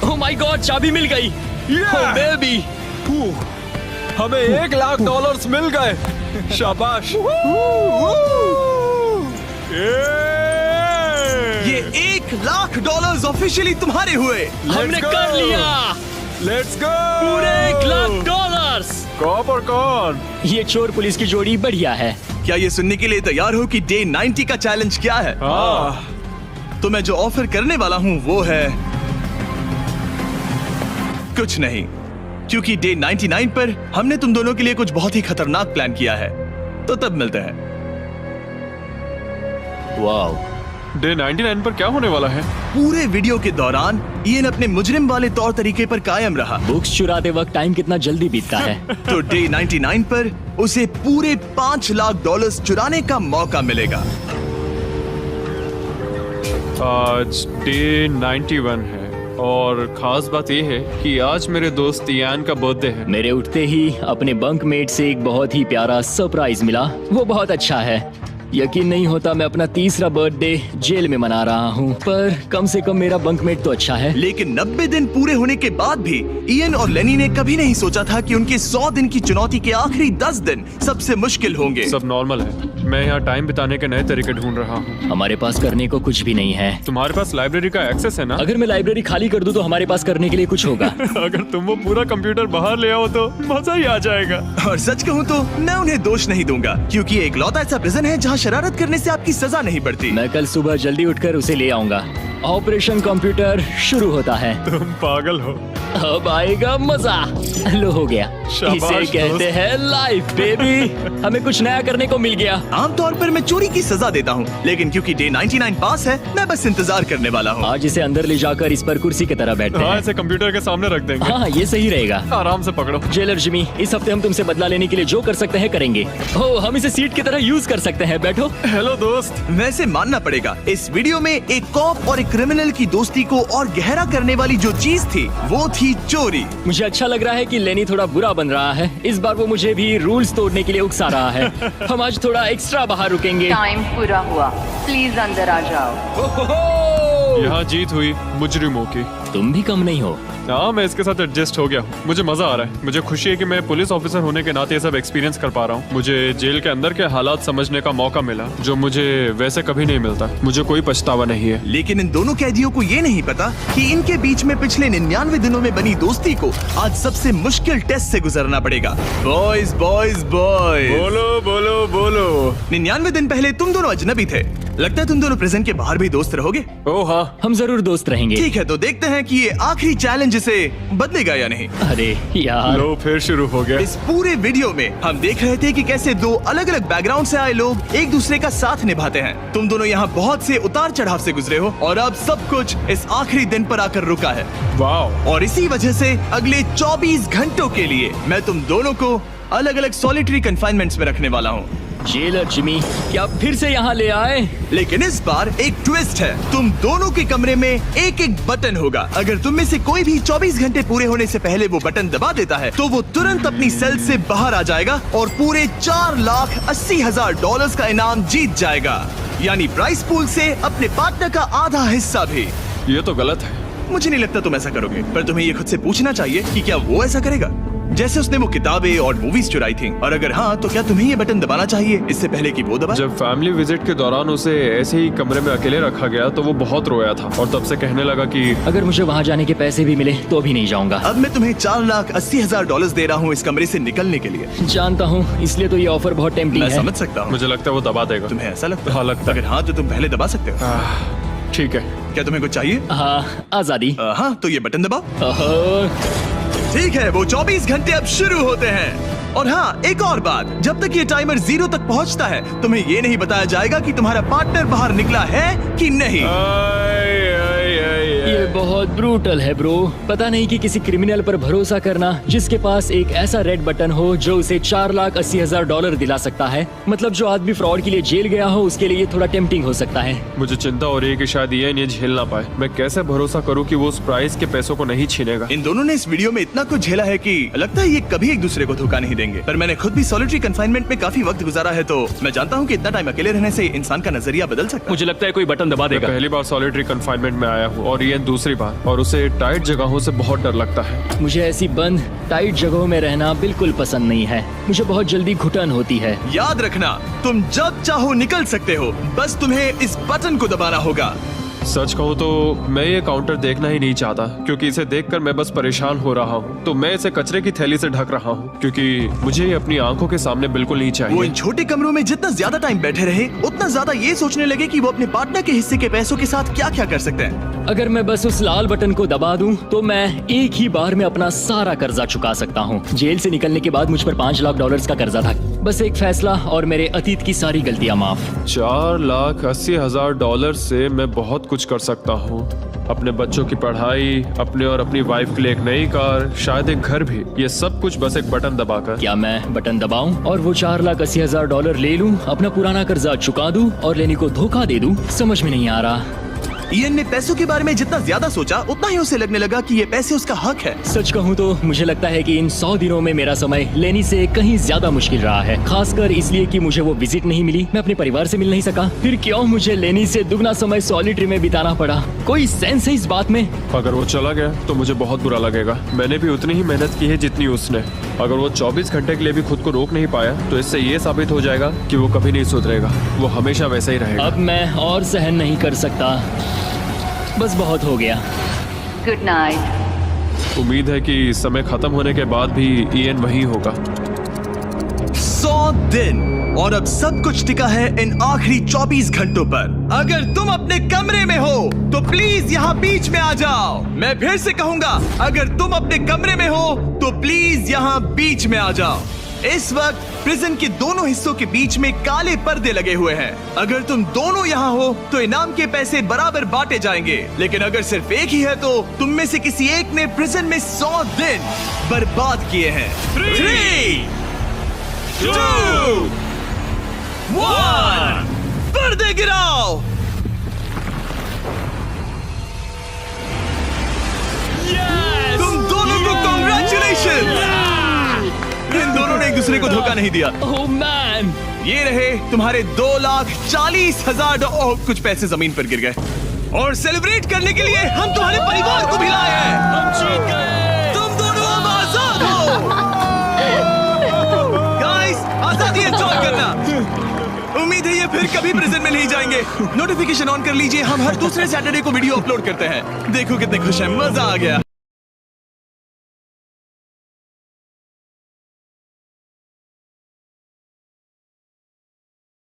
ओह माय गॉड, चाबी मिल गई। ओह बेबी। हमें $1,00,000 मिल गए। शाबाश। ये $1,00,000 ऑफिशियली तुम्हारे हुए। हमने go! कर लिया। Let's go. पूरे $1,00,000। कौन और कौन? ये चोर पुलिस की जोड़ी बढ़िया है। क्या ये सुनने के लिए तैयार हो कि डे 90 का चैलेंज क्या है? तो मैं जो ऑफर करने वाला हूँ वो है कुछ नहीं, क्योंकि डे 99 पर हमने तुम दोनों के लिए कुछ बहुत ही खतरनाक प्लान किया है। तो तब मिलते हैं। वाओ। डे 99 पर क्या होने वाला है? पूरे वीडियो के दौरान इयन अपने मुजरिम वाले तौर तरीके पर कायम रहा। बुक्स चुराते वक्त टाइम कितना जल्दी बीतता है। तो डे 99 पर उसे पूरे $5,00,000 चुराने का मौका मिलेगा। आज डे 91 है और खास बात यह है कि आज मेरे दोस्त इयान का बर्थडे है। मेरे उठते ही अपने बंकमेट से एक बहुत ही प्यारा सरप्राइज मिला। वो बहुत अच्छा है। यकीन नहीं होता मैं अपना 3रा बर्थडे जेल में मना रहा हूँ, पर कम से कम मेरा बंकमेट तो अच्छा है। लेकिन 90 दिन पूरे होने के बाद भी इयन और लेनी ने कभी नहीं सोचा था कि उनके 100 दिन की चुनौती के आखिरी 10 दिन सबसे मुश्किल होंगे। सब नॉर्मल है। मैं यहाँ टाइम बिताने के नए तरीके ढूंढ रहा हूँ। हमारे पास करने को कुछ भी नहीं है। तुम्हारे पास लाइब्रेरी का एक्सेस है ना? अगर मैं लाइब्रेरी खाली कर दूं तो हमारे पास करने के लिए कुछ होगा। अगर तुम वो पूरा कंप्यूटर बाहर ले आओ तो मजा ही आ जाएगा। और सच कहूँ तो मैं उन्हें दोष नहीं दूंगा, क्योंकि ये इकलौता ऐसा प्रिजन है जहाँ शरारत करने से आपकी सजा नहीं बढ़ती। मैं कल सुबह जल्दी उठकर उसे ले आऊंगा। ऑपरेशन कंप्यूटर शुरू होता है। तुम पागल हो। अब आएगा मजा। लो हो गया। शाबाश इसे कहते दोस्त। हैं लाइफ बेबी। हमें कुछ नया करने को मिल गया। आमतौर पर मैं चोरी की सजा देता हूँ, लेकिन क्योंकि डे 99 पास है, मैं बस इंतजार करने वाला हूँ। आज इसे अंदर ले जाकर इस पर कुर्सी की तरह बैठते हाँ, हैं। इसे कंप्यूटर के सामने रख देंगे। हाँ, ये सही रहेगा। आराम से पकड़ो। जेलर जिमी, इस हफ्ते हम तुमसे बदला लेने के लिए जो कर सकते हैं करेंगे। हो, हम इसे सीट की तरह यूज कर सकते हैं। बैठो। हेलो दोस्त। वैसे मानना पड़ेगा, इस वीडियो में एक कॉप और एक क्रिमिनल की दोस्ती को और गहरा करने वाली जो चीज थी वो थी चोरी। मुझे अच्छा लग रहा है कि लेनी थोड़ा बुरा बन रहा है। इस बार वो मुझे भी रूल्स तोड़ने के लिए उकसा रहा है। हम आज थोड़ा एक्स्ट्रा बाहर रुकेंगे। टाइम पूरा हुआ। प्लीज अंदर आ जाओ। ओहो! यहाँ जीत हुई मुजरिमों की। तुम भी कम नहीं हो। हाँ, मैं इसके साथ एडजस्ट हो गया हूँ। मुझे मजा आ रहा है। मुझे खुशी है कि मैं पुलिस ऑफिसर होने के नाते ये सब एक्सपीरियंस कर पा रहा हूँ। मुझे जेल के अंदर के हालात समझने का मौका मिला, जो मुझे वैसे कभी नहीं मिलता। मुझे कोई पछतावा नहीं है। लेकिन इन दोनों कैदियों को ये नहीं पता कि इनके बीच में पिछले 99 दिनों में बनी दोस्ती को आज सबसे मुश्किल टेस्ट से गुजरना पड़ेगा। बॉयज बॉयज बॉयज, बोलो बोलो बोलो। 99 दिन पहले तुम दोनों अजनबी थे। लगता है तुम दोनों प्रिजन के बाहर भी दोस्त रहोगे। ओह हाँ, हम जरूर दोस्त रहेंगे। ठीक है, तो देखते हैं कि ये आखिरी चैलेंज इसे बदलेगा या नहीं। अरे यार, लो फिर शुरू हो गया। इस पूरे वीडियो में हम देख रहे थे कि कैसे दो अलग अलग बैकग्राउंड से आए लोग एक दूसरे का साथ निभाते हैं। तुम दोनों यहाँ बहुत से उतार चढ़ाव से गुजरे हो और अब सब कुछ इस आखिरी दिन पर आकर रुका है। वाह। और इसी वजह से अगले 24 घंटों के लिए मैं तुम दोनों को अलग अलग सॉलिटरी कन्फाइनमेंट्स में रखने वाला हूँ। जेलर जिमी, क्या फिर से यहाँ ले आए? लेकिन इस बार एक ट्विस्ट है। तुम दोनों के कमरे में एक एक बटन होगा। अगर तुम में से कोई भी 24 घंटे पूरे होने से पहले वो बटन दबा देता है तो वो तुरंत अपनी सेल से बाहर आ जाएगा और पूरे $4,80,000 का इनाम जीत जाएगा, यानी प्राइस पूल से अपने पार्टनर का आधा हिस्सा भी। ये तो गलत है। मुझे नहीं लगता तुम ऐसा करोगे, पर तुम्हें ये खुद से पूछना चाहिए कि क्या वो ऐसा करेगा, जैसे उसने वो किताबें और मूवीज चुराई थी। और अगर हाँ, तो क्या तुम्हें ये बटन दबाना चाहिए इससे पहले कि वो दबाए? जब फैमिली विजिट के दौरान उसे ऐसे ही कमरे में अकेले रखा गया तो वो बहुत रोया था और तब से कहने लगा कि अगर मुझे वहाँ जाने के पैसे भी मिले तो भी नहीं जाऊंगा। अब मैं तुम्हें $4,80,000 दे रहा हूँ इस कमरे से निकलने के लिए। जानता हूँ, इसलिए तो ये ऑफर बहुत टेम्पटिंग मैं है। समझ सकता हूँ। मुझे लगता है वो दबा देगा। तुम्हें ऐसा लगता है? हाँ, लगता है। अगर हाँ, तो तुम पहले दबा सकते हो। ठीक है। क्या तुम्हें कुछ चाहिए? हाँ, आजादी। हाँ, तो ये बटन दबाओ। ओहो, ठीक है, वो 24 घंटे अब शुरू होते हैं। और हाँ, एक और बात, जब तक ये टाइमर 0 तक पहुंचता है तुम्हें ये नहीं बताया जाएगा कि तुम्हारा पार्टनर बाहर निकला है कि नहीं। ये बहुत ब्रूटल है ब्रो। पता नहीं कि किसी क्रिमिनल पर भरोसा करना जिसके पास एक ऐसा रेड बटन हो जो उसे $4,80,000 दिला सकता है। मतलब जो आदमी फ्रॉड के लिए जेल गया हो उसके लिए ये थोड़ा टेम्पटिंग हो सकता है। मुझे चिंता हो रही है कि शायद ये झेल ना पाए। मैं कैसे भरोसा करूं कि वो उस प्राइस के पैसों को नहीं छीनेगा। इन दोनों ने इस वीडियो में इतना कुछ झेला है कि लगता है ये कभी एक दूसरे को धोखा नहीं देंगे। पर मैंने खुद भी सॉलिटरी कन्फाइनमेंट में काफी वक्त गुजारा है, तो मैं जानता हूँ कि इतना टाइम अकेले रहने से इंसान का नजरिया बदल सकता है। मुझे लगता है कोई बटन दबा मैं देगा। पहली बार सॉलिटरी कन्फाइनमेंट में आया हूँ और ये दूसरी बार, और उसे टाइट जगहों से बहुत डर लगता है। मुझे ऐसी बंद टाइट जगहों में रहना बिल्कुल पसंद नहीं है। मुझे बहुत जल्दी घुटन होती है। याद रखना, तुम जब चाहो निकल सकते हो, बस तुम्हें इस बटन को दबाना होगा। सच कहूँ तो मैं ये काउंटर देखना ही नहीं चाहता, क्योंकि इसे देखकर मैं बस परेशान हो रहा हूँ। तो मैं इसे कचरे की थैली से ढक रहा हूँ, क्योंकि मुझे ये अपनी आंखों के सामने बिल्कुल नहीं वो चाहिए। इन छोटे कमरों में जितना ज्यादा टाइम बैठे रहे उतना ज्यादा ये सोचने लगे कि वो अपने पार्टनर के हिस्से के पैसों के साथ क्या क्या कर सकते हैं। अगर मैं बस उस लाल बटन को दबा दूं तो मैं एक ही बार में अपना सारा कर्जा चुका सकता हूं। जेल से निकलने के बाद मुझ पर $5 लाख का कर्जा था। बस एक फैसला और मेरे अतीत की सारी गलतियां माफ। $4,80,000 से मैं बहुत कुछ कर सकता हूँ। अपने बच्चों की पढ़ाई, अपने और अपनी वाइफ के लिए एक नई कार, शायद एक घर भी। ये सब कुछ बस एक बटन दबाकर। क्या मैं बटन दबाऊं और वो $4,80,000 ले लूं, अपना पुराना कर्जा चुका दूं और लेनी को धोखा दे दूं? समझ में नहीं आ रहा। इयन ने पैसों के बारे में जितना ज्यादा सोचा उतना ही उसे लगने लगा कि ये पैसे उसका हक है। सच कहूँ तो मुझे लगता है कि इन 100 दिनों में मेरा समय लेनी से कहीं ज्यादा मुश्किल रहा है, खासकर इसलिए कि मुझे वो विजिट नहीं मिली, मैं अपने परिवार से मिल नहीं सका। फिर क्यों मुझे लेनी से दुगना समय सॉलिटरी में बिताना पड़ा? कोई सेंस है इस बात में? अगर वो चला गया तो मुझे बहुत बुरा लगेगा। मैंने भी उतनी ही मेहनत की है जितनी उसने। अगर वो 24 घंटे के लिए भी खुद को रोक नहीं पाया तो इससे ये साबित हो जाएगा कि वो कभी नहीं सुधरेगा। वो हमेशा वैसा ही रहेगा। अब मैं और सहन नहीं कर सकता, बस बहुत हो गया। Good night. उम्मीद है कि समय खत्म होने के बाद भी इयन वही होगा। 100 दिन और अब सब कुछ टिका है इन आखिरी 24 घंटों पर। अगर तुम अपने कमरे में हो तो प्लीज यहाँ बीच में आ जाओ। मैं फिर से कहूंगा, अगर तुम अपने कमरे में हो तो प्लीज यहाँ बीच में आ जाओ। इस वक्त प्रिजन के दोनों हिस्सों के बीच में काले पर्दे लगे हुए हैं। अगर तुम दोनों यहाँ हो तो इनाम के पैसे बराबर बांटे जाएंगे, लेकिन अगर सिर्फ एक ही है तो तुम में से किसी एक ने प्रिजन में 100 दिन बर्बाद किए हैं। 3, 2, 1, पर्दे गिराओ। तुम दोनों को कांग्रेचुलेशन। इन दोनों ने एक दूसरे को धोखा नहीं दिया। ओह मैन, ये रहे तुम्हारे $2,40,000। कुछ पैसे जमीन पर गिर गए। और सेलिब्रेट करने के लिए हम तुम्हारे परिवार को भी लाए हैं। हम जीत गए। तुम दोनों अब आजाद हो। गाइस, आजादी एंजॉय करना। उम्मीद है ये फिर कभी प्रिजन में नहीं जाएंगे। नोटिफिकेशन ऑन कर लीजिए, हम हर दूसरे सैटरडे को वीडियो अपलोड करते हैं। देखो कितने खुश हैं, मजा आ गया।